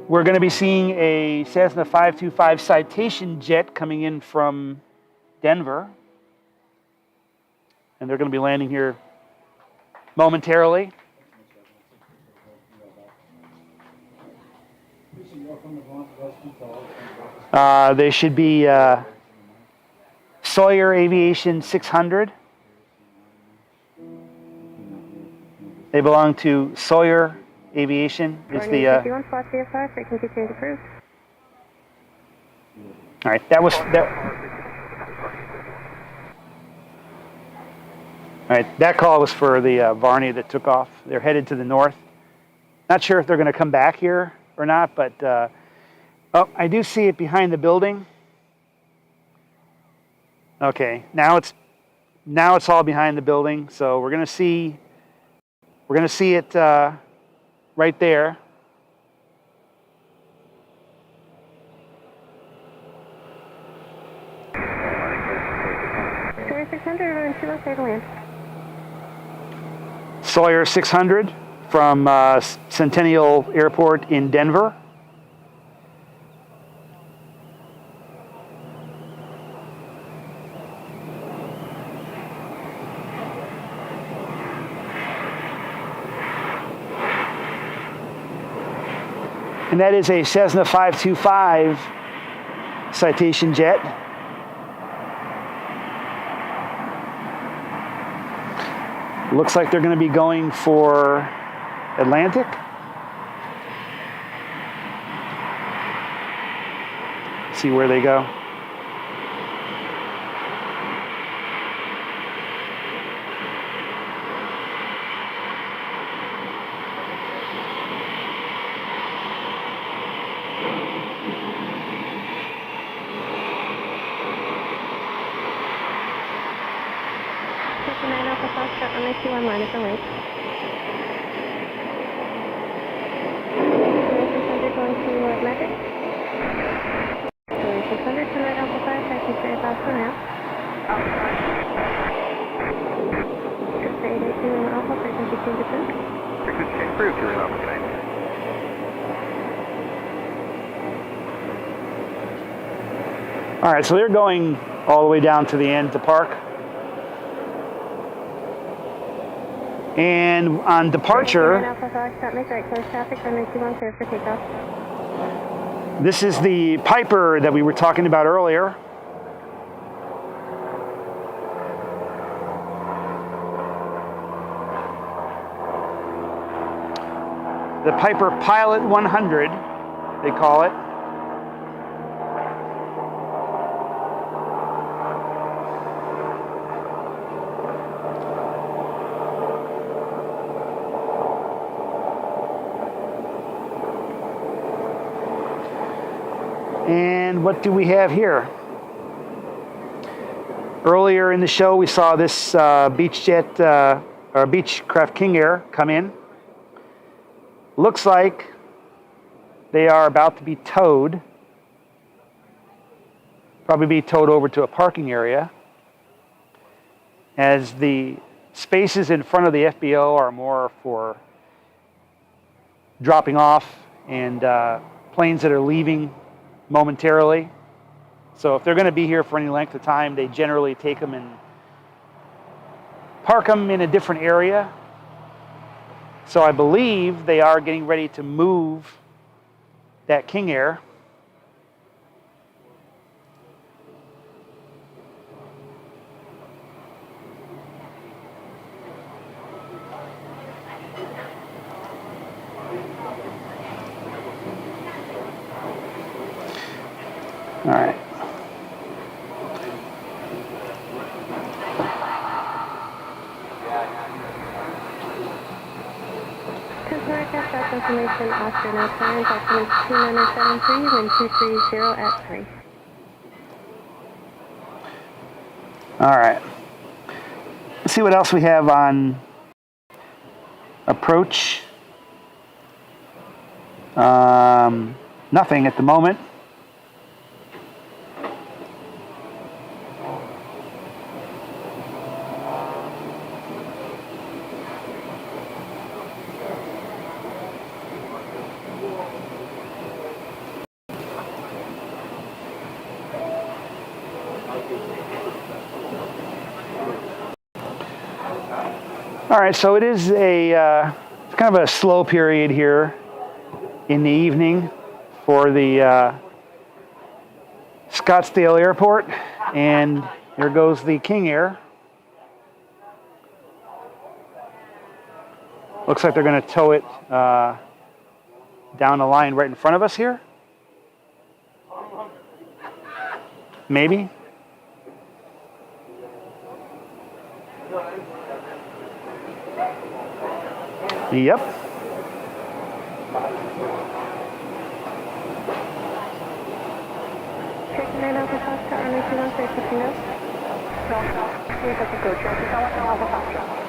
We're going to be seeing a Cessna 525 Citation jet coming in from Denver. And they're going to be landing here momentarily. They should be Sawyer Aviation 600. They belong to Sawyer Aviation. It's the. All right, that was that. All right, that call was for the Varney that took off. They're headed to the north. Not sure if they're going to come back here or not, but oh, I do see it behind the building. Okay, now it's all behind the building, so we're going to see it right there. Sawyer 600, running 2 to land. Sawyer 600 from Centennial Airport in Denver. And that is a Cessna 525 Citation jet. Looks like they're going to be going for Atlantic. See where they go. Runway 21 minus the link. Going to Atlantic. 600, turn right Alpha 5, taxi straight across for now. Just 882 Alpha, frequency change approved. Frequency change approved, to Alpha, good night. All right, so they're going all the way down to the end to park. And on departure, this is the Piper that we were talking about earlier. The Piper Pilot 100, they call it. And what do we have here? Earlier in the show, we saw this Beechjet or Beechcraft King Air come in. Looks like they are about to be towed. Probably be towed over to a parking area, as the spaces in front of the FBO are more for dropping off and planes that are leaving momentarily. So if they're going to be here for any length of time, they generally take them and park them in a different area. So I believe they are getting ready to move that King Air. All right. Customer Aircraft information, Oscar no clearance, altimeter 2973, wind 230 at 3. All right. Let's see what else we have on approach. Nothing at the moment. All right, so it is a kind of a slow period here in the evening for the Scottsdale Airport, and there goes the King Air. Looks like they're going to tow it down the line right in front of us here. Maybe. Yep. Taking 9 Alpha Foxtrot, runway 21, clear to Casino. No, see if I can go check. I want to Alpha Foxtrot.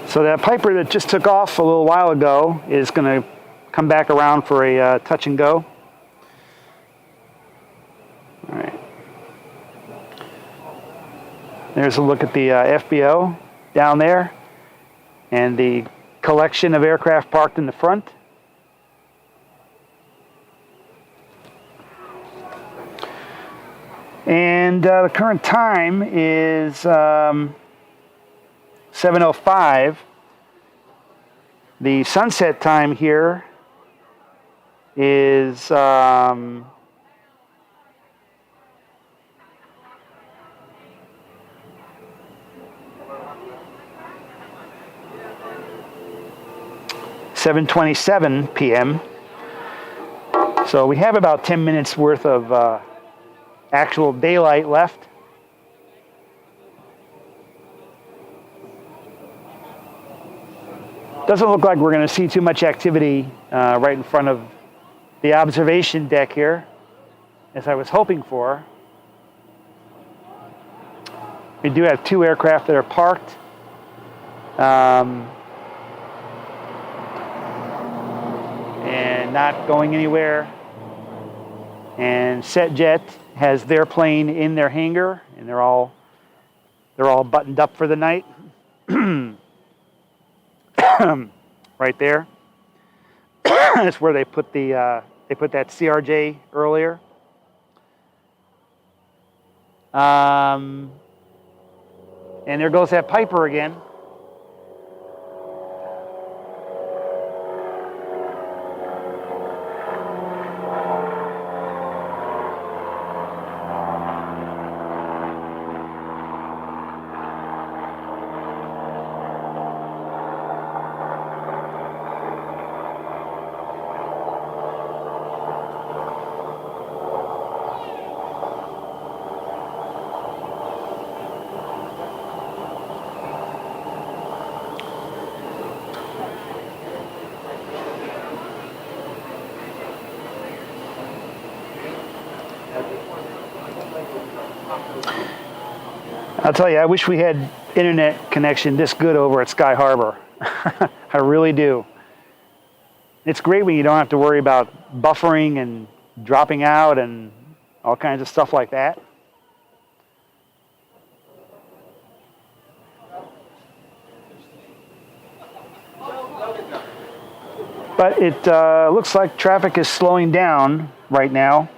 So that Piper that just took off a little while ago is going to come back around for a touch and go. All right. There's a look at the FBO down there and the collection of aircraft parked in the front. And the current time is 7:05. The sunset time here is 7:27 p.m. So we have about 10 minutes worth of actual daylight left. Doesn't look like we're going to see too much activity right in front of the observation deck here, as I was hoping for. We do have two aircraft that are parked. And not going anywhere. And SetJet has their plane in their hangar, and they're all buttoned up for the night. Right there. That's where they put that CRJ earlier. And there goes that Piper again. I'll tell you, I wish we had internet connection this good over at Sky Harbor. I really do. It's great when you don't have to worry about buffering and dropping out and all kinds of stuff like that. But it looks like traffic is slowing down right now.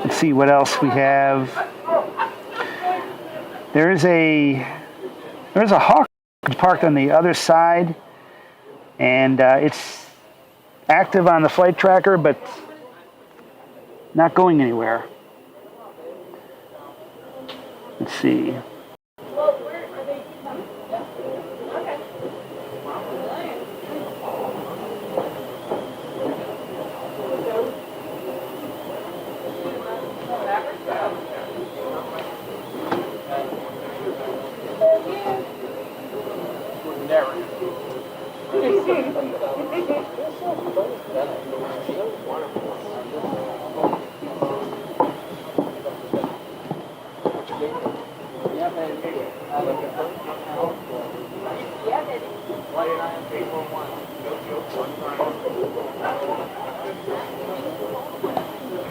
Let's see what else we have. There's a Hawk parked on the other side, and it's active on the flight tracker, but not going anywhere. Let's see.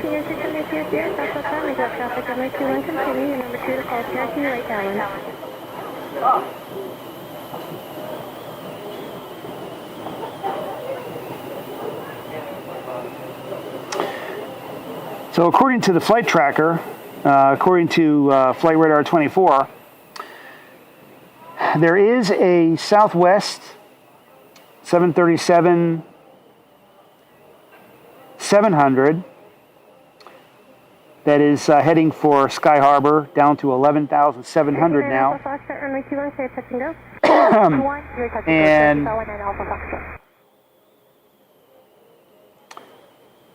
Senior 670 here, Southwest Town, we got traffic on Lake 21, continue, your number 2 to call Cherokee, Lake Allen. So according to the flight tracker, according to Flight Radar 24, there is a Southwest 737-700 that is heading for Sky Harbor down to 11,700 now. And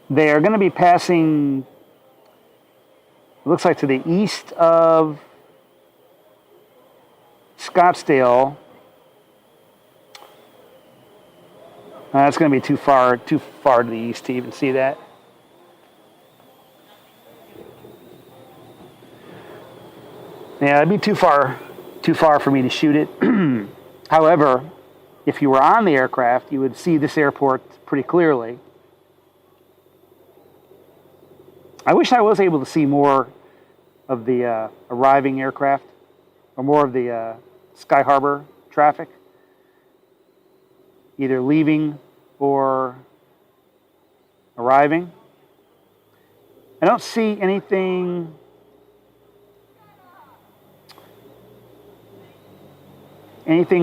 they are going to be passing, it looks like, to the east of Scottsdale. That's going to be too far to the east to even see that. Yeah, it'd be too far for me to shoot it. However, if you were on the aircraft, you would see this airport pretty clearly. I wish I was able to see more of the arriving aircraft, or more of the Sky Harbor traffic, either leaving or arriving. I don't see anything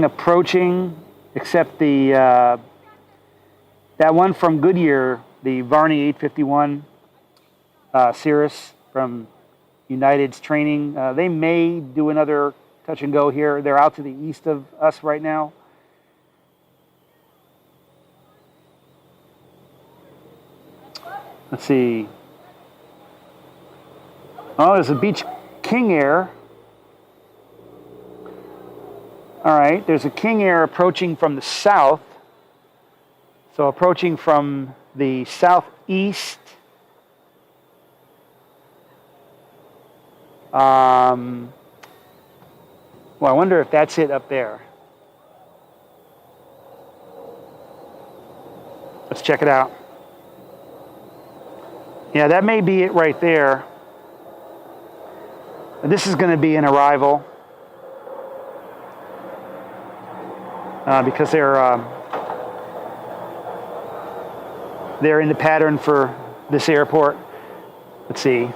approaching except the that one from Goodyear, the Varney 851 Cirrus from United's training. They may do another touch and go here. They're out to the east of us right now. Let's see. Oh, there's a Beach King Air. All right, there's a King Air approaching from the south. So approaching from the southeast. Well, I wonder if that's it up there. Let's check it out. Yeah, that may be it right there. This is going to be an arrival because they're in the pattern for this airport. Let's see.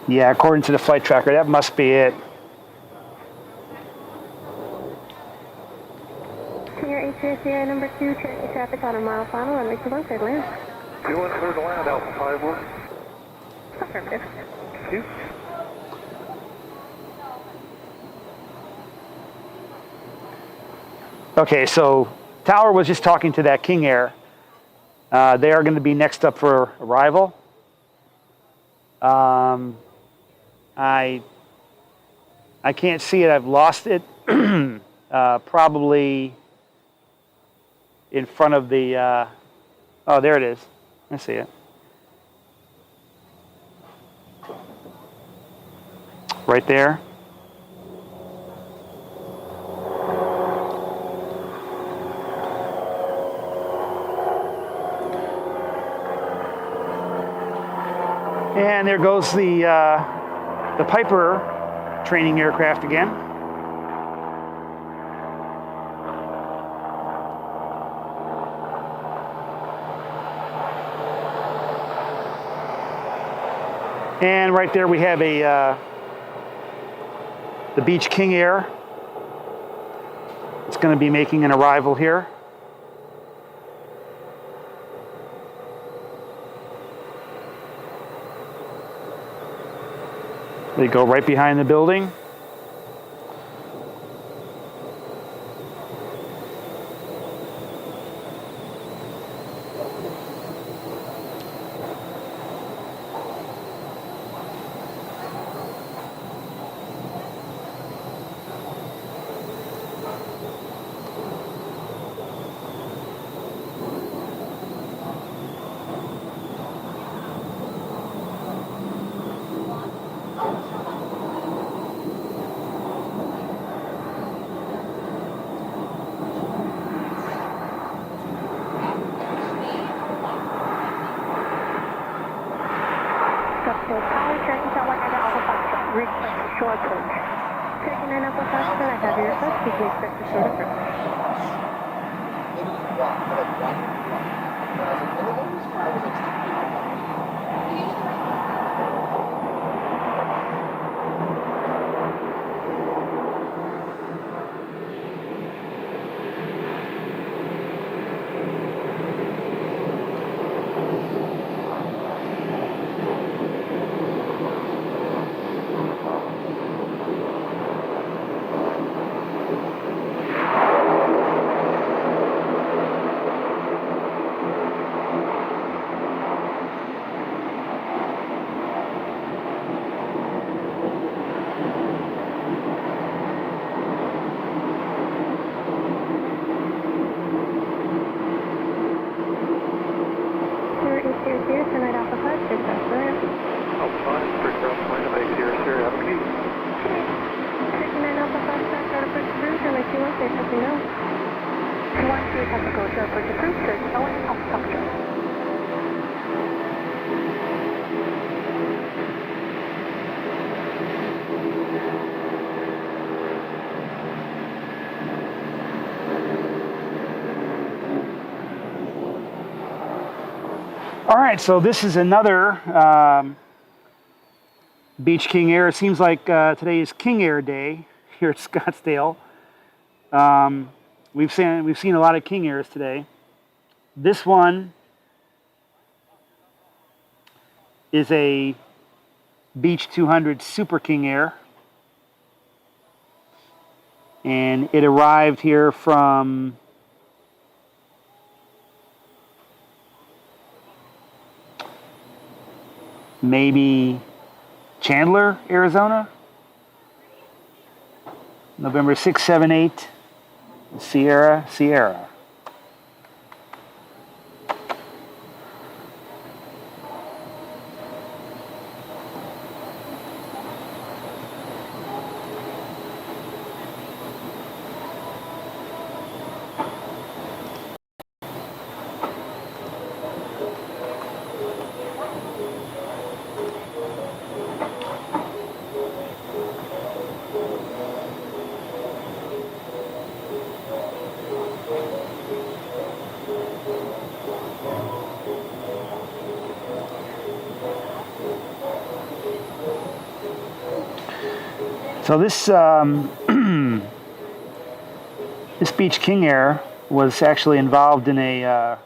Yeah, according to the flight tracker, that must be it. Senior HCSCI number 2, Cherokee traffic on a mile final, runway 21, clear to land. 21 clear to land, Alpha 51. Affirmative. Thank you. Okay, so Tower was just talking to that King Air. They are going to be next up for arrival. I can't see it. I've lost it. Probably in front of the. Oh, there it is. I see it. Right there. And there goes the Piper training aircraft again. And right there we have the Beech King Air. It's going to be making an arrival here. They go right behind the building. Scottsdale Tower, tracking Tower and Alpha Foxtrot. Request short approach. Tracking 9 Alpha Foxtrot, I have your request. You can expect a short approach. Tonight Alpha 5, State South Korea. Alpha 5, first ground point of 800, Avenue. Tracking 9 Alpha 5, start approach approved, and like you want, there's something else. 1-2 technical, short approach approved, search Owen, Alpha Foxtrot. All right, so this is another Beech King Air. It seems like today is King Air Day here at Scottsdale. We've seen a lot of King Airs today. This one is a Beech 200 Super King Air, and it arrived here from maybe Chandler, Arizona. November 6, 7, 8, Sierra, Sierra. So this this Beech King Air was actually involved in a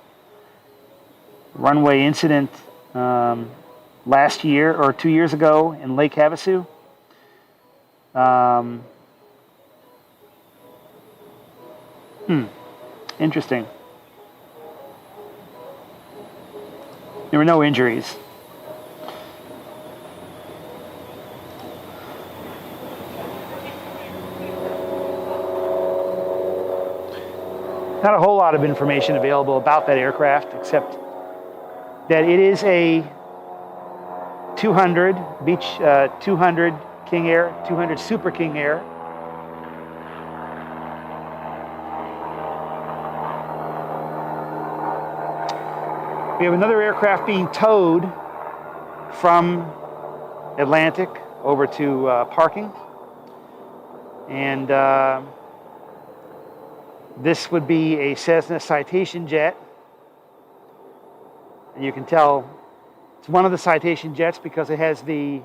runway incident last year or 2 years ago in Lake Havasu. Interesting. There were no injuries. Not a whole lot of information available about that aircraft, except that it is a 200 Beech 200 King Air, 200 Super King Air. We have another aircraft being towed from Atlantic over to parking. And this would be a Cessna Citation jet. And you can tell it's one of the Citation jets because it has the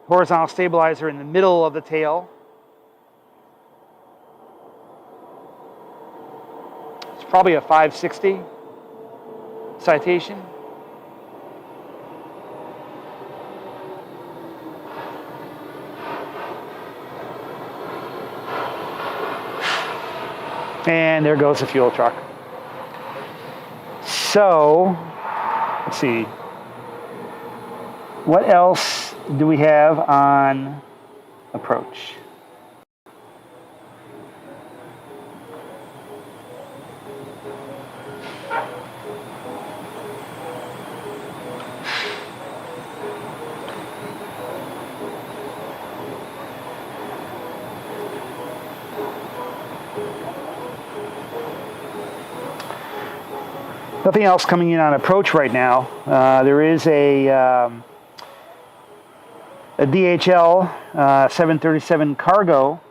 horizontal stabilizer in the middle of the tail. It's probably a 560 Citation. And there goes the fuel truck. So, let's see. What else do we have on approach? Nothing else coming in on approach right now. There is a DHL 737 cargo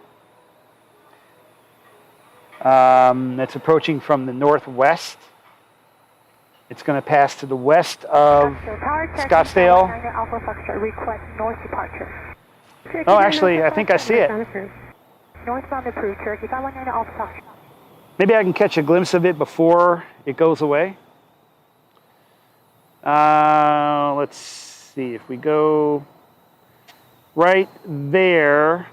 that's approaching from the northwest. It's going to pass to the west of Scottsdale. Oh, actually, I think I see it. Maybe I can catch a glimpse of it before it goes away. Let's see, if we go right there,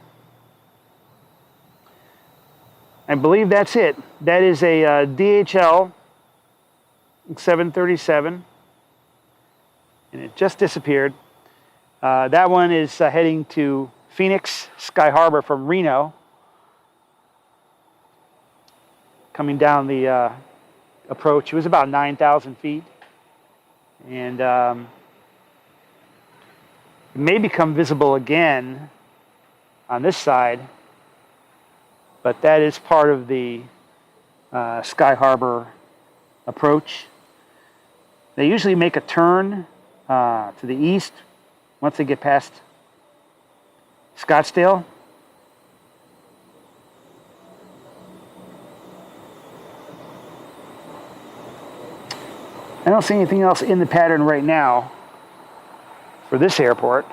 I believe that's it. That is a DHL 737, and it just disappeared. That one is heading to Phoenix Sky Harbor from Reno, coming down the approach. It was about 9,000 feet, and it may become visible again on this side, but that is part of the Sky Harbor approach. They usually make a turn to the east once they get past Scottsdale. I don't see anything else in the pattern right now for this airport.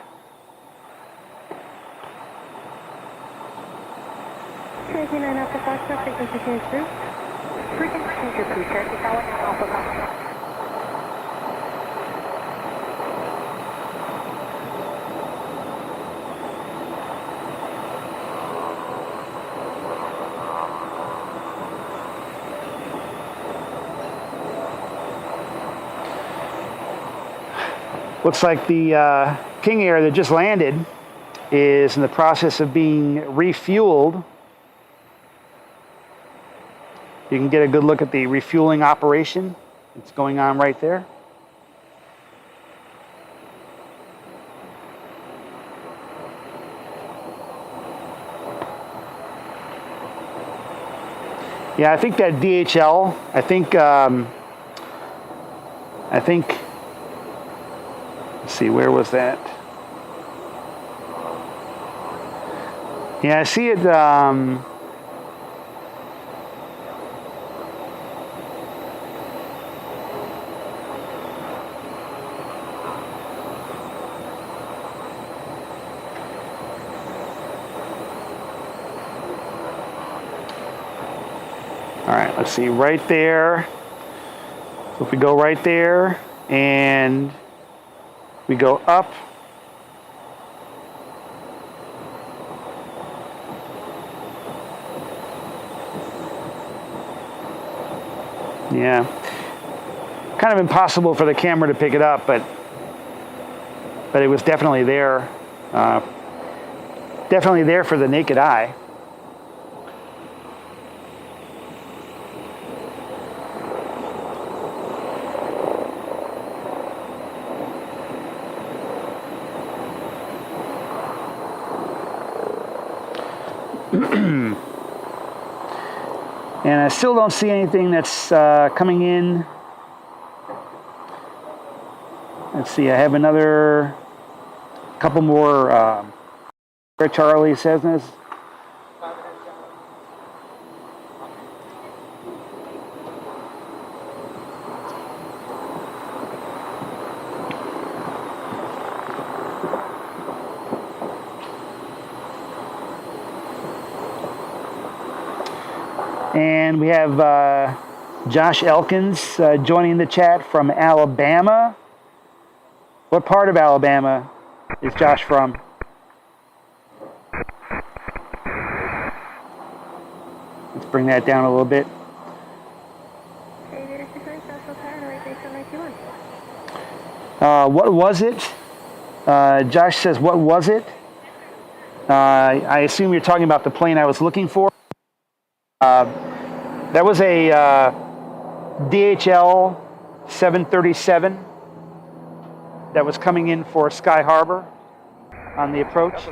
Looks like the King Air that just landed is in the process of being refueled. You can get a good look at the refueling operation that's going on right there. Yeah, I think that DHL, I think, let's see, where was that? Yeah, I see it, all right, let's see, right there. So if we go right there and we go up, yeah, kind of impossible for the camera to pick it up, but it was definitely there, for the naked eye. And I still don't see anything that's coming in Let's see, I have another couple more Charlie Cessnas. And we have Josh Elkins joining the chat from Alabama. What part of Alabama is Josh from? Let's bring that down a little bit. What was it? Josh says, what was it? I assume you're talking about the plane I was looking for. That was a DHL 737 that was coming in for Sky Harbor on the approach.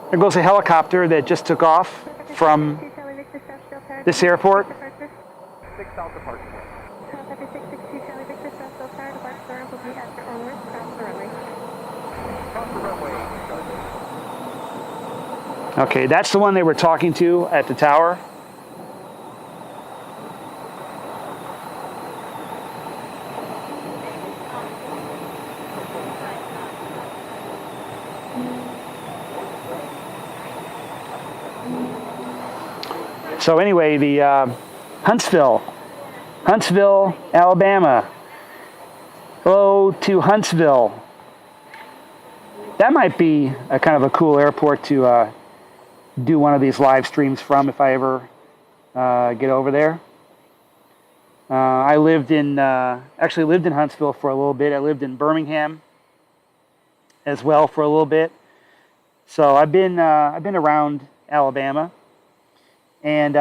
There goes a helicopter that just took off from this airport. Okay, that's the one they were talking to at the tower. So anyway, the Huntsville, Alabama. Hello to Huntsville. That might be a kind of a cool airport to do one of these live streams from if I ever get over there. I actually lived in Huntsville for a little bit. I lived in Birmingham as well for a little bit. So I've been around Alabama. And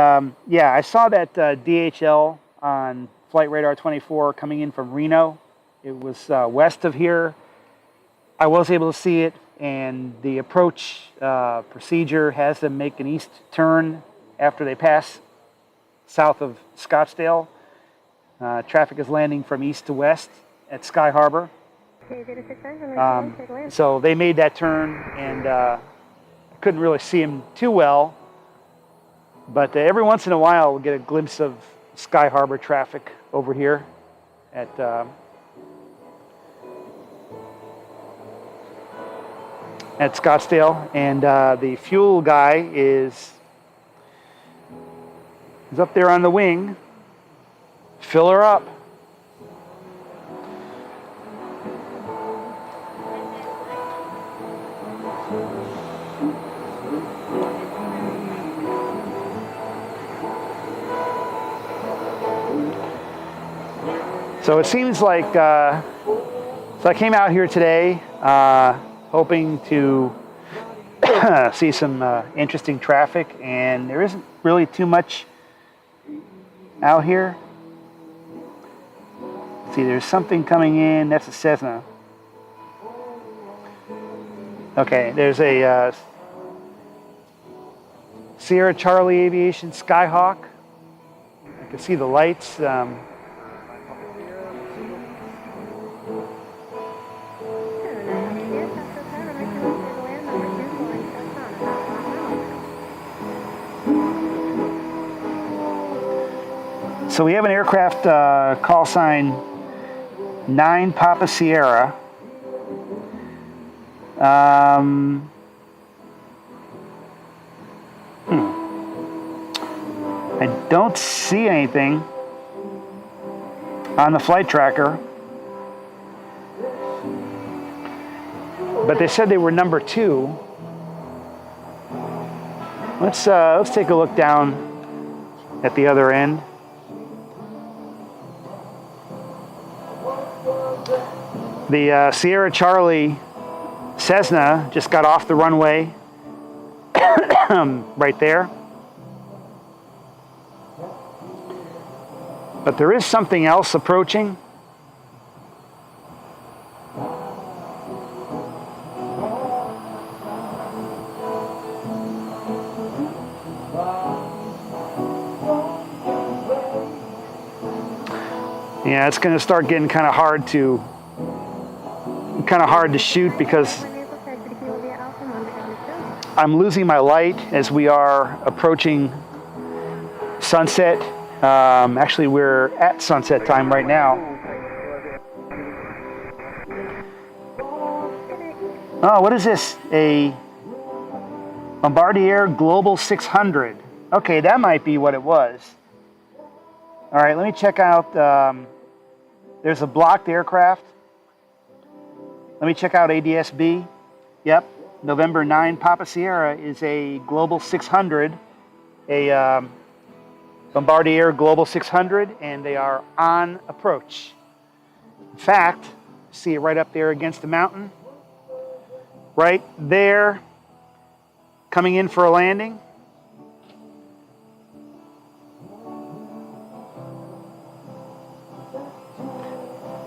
yeah, I saw that DHL on Flight Radar 24 coming in from Reno. It was west of here. I was able to see it, and the approach procedure has them make an east turn after they pass south of Scottsdale. Traffic is landing from east to west at Sky Harbor. So they made that turn, and I couldn't really see them too well. But every once in a while, we'll get a glimpse of Sky Harbor traffic over here at Scottsdale. And the fuel guy is up there on the wing. Fill her up. So it seems like, so I came out here today hoping to see some interesting traffic, and there isn't really too much out here. See, there's something coming in. That's a Cessna. Okay, there's a Sierra Charlie Aviation Skyhawk. I can see the lights. So we have an aircraft call sign 9 Papa Sierra. I don't see anything on the flight tracker, but they said they were number 2. Let's take a look down at the other end. The Sierra Charlie Cessna just got off the runway right there. But there is something else approaching. Yeah, it's going to start getting kind of hard to shoot because I'm losing my light as we are approaching sunset. Actually, we're at sunset time right now. Oh, what is this? A Bombardier Global 600. Okay, that might be what it was. All right, let me check out. There's a blocked aircraft. Let me check out ADS-B. Yep, November 9 Papa Sierra is a Global 600, a Bombardier Global 600, and they are on approach. In fact, see it right up there against the mountain? Right there, coming in for a landing.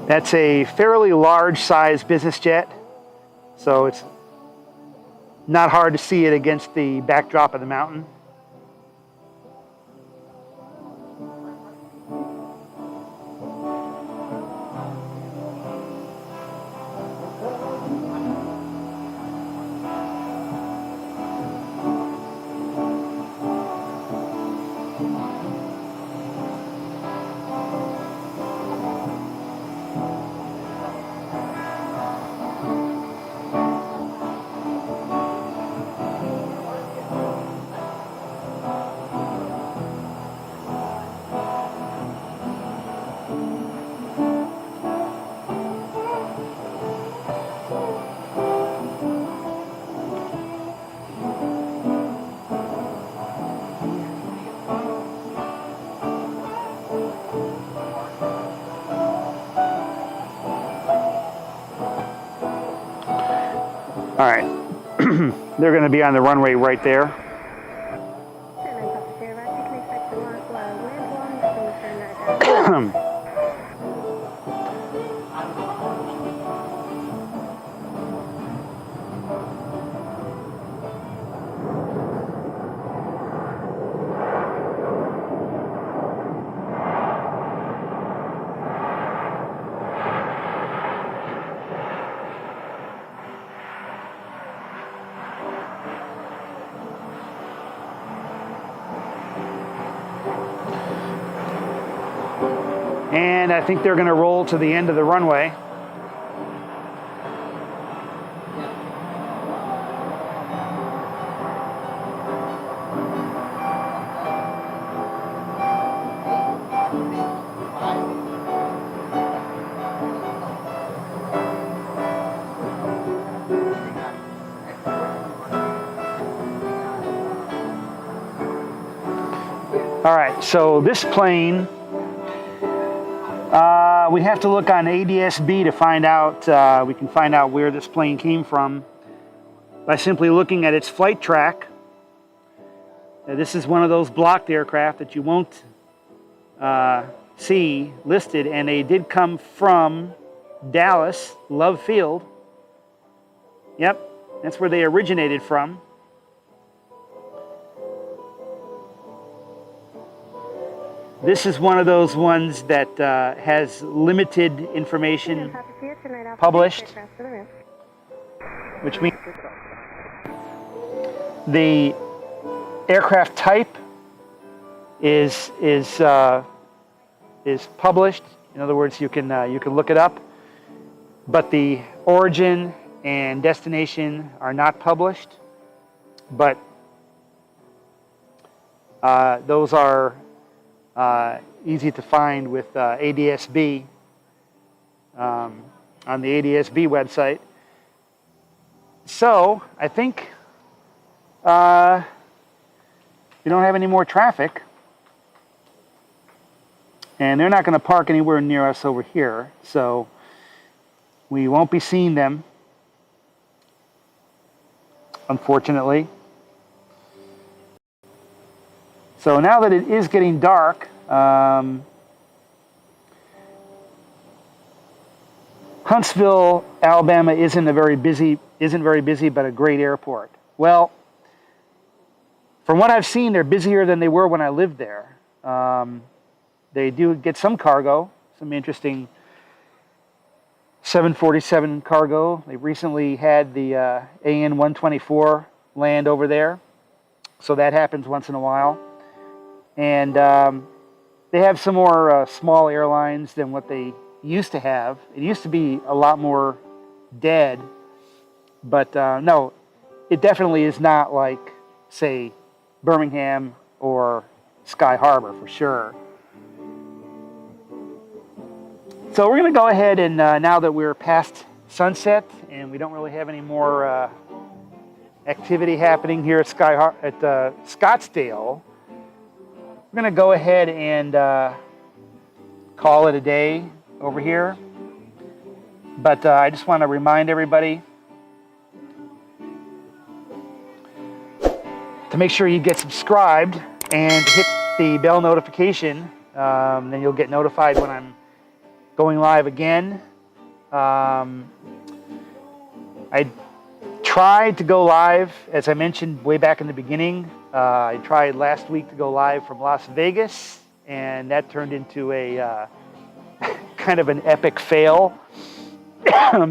That's a fairly large size business jet, so it's not hard to see it against the backdrop of the mountain. All right, they're going to be on the runway right there. And I think they're going to roll to the end of the runway. All right, so this plane, we have to look on ADS-B to find out, we can find out where this plane came from by simply looking at its flight track. This is one of those blocked aircraft that you won't see listed, and they did come from Dallas, Love Field. Yep, that's where they originated from. This is one of those ones that has limited information published, which means the aircraft type is published. In other words, you can look it up, but the origin and destination are not published. But those are easy to find with ADS-B on the ADS-B website. So I think we don't have any more traffic, and they're not going to park anywhere near us over here, so we won't be seeing them, unfortunately. So now that it is getting dark, Huntsville, Alabama isn't very busy, but a great airport. Well, from what I've seen, they're busier than they were when I lived there. They do get some cargo some interesting 747 cargo. They recently had the AN 124 land over there, so that happens once in a while. And they have some more small airlines than what they used to have. It used to be a lot more dead, but no, it definitely is not like, say, Birmingham or Sky Harbor for sure. So we're going to go ahead and now that we're past sunset and we don't really have any more activity happening here at Scottsdale, we're going to go ahead and call it a day over here. But I just want to remind everybody to make sure you get subscribed and hit the bell notification. Then you'll get notified when I'm going live again. I tried to go live, as I mentioned way back in the beginning. I tried last week to go live from Las Vegas, and that turned into a kind of an epic fail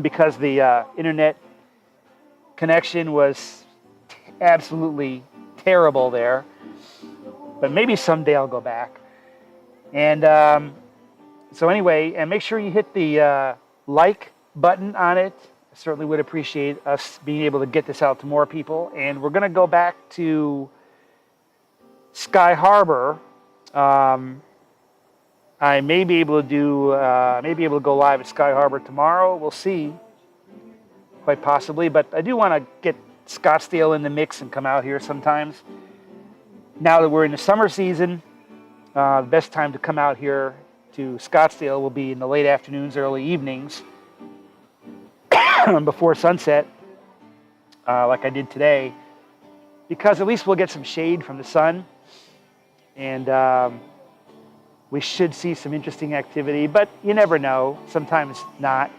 because the internet connection was absolutely terrible there. But maybe someday I'll go back. And so anyway, and make sure you hit the like button on it. I certainly would appreciate us being able to get this out to more people. And we're going to go back to Sky Harbor. I may be able to go live at Sky Harbor tomorrow. We'll see, quite possibly. But I do want to get Scottsdale in the mix and come out here sometimes. Now that we're in the summer season, the best time to come out here to Scottsdale will be in the late afternoons, early evenings, before sunset, like I did today, because at least we'll get some shade from the sun, and we should see some interesting activity, but you never know, sometimes not.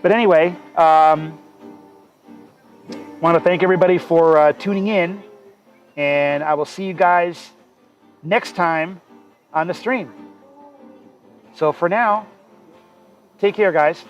But anyway, want to thank everybody for tuning in, and I will see you guys next time on the stream. So for now, take care, guys.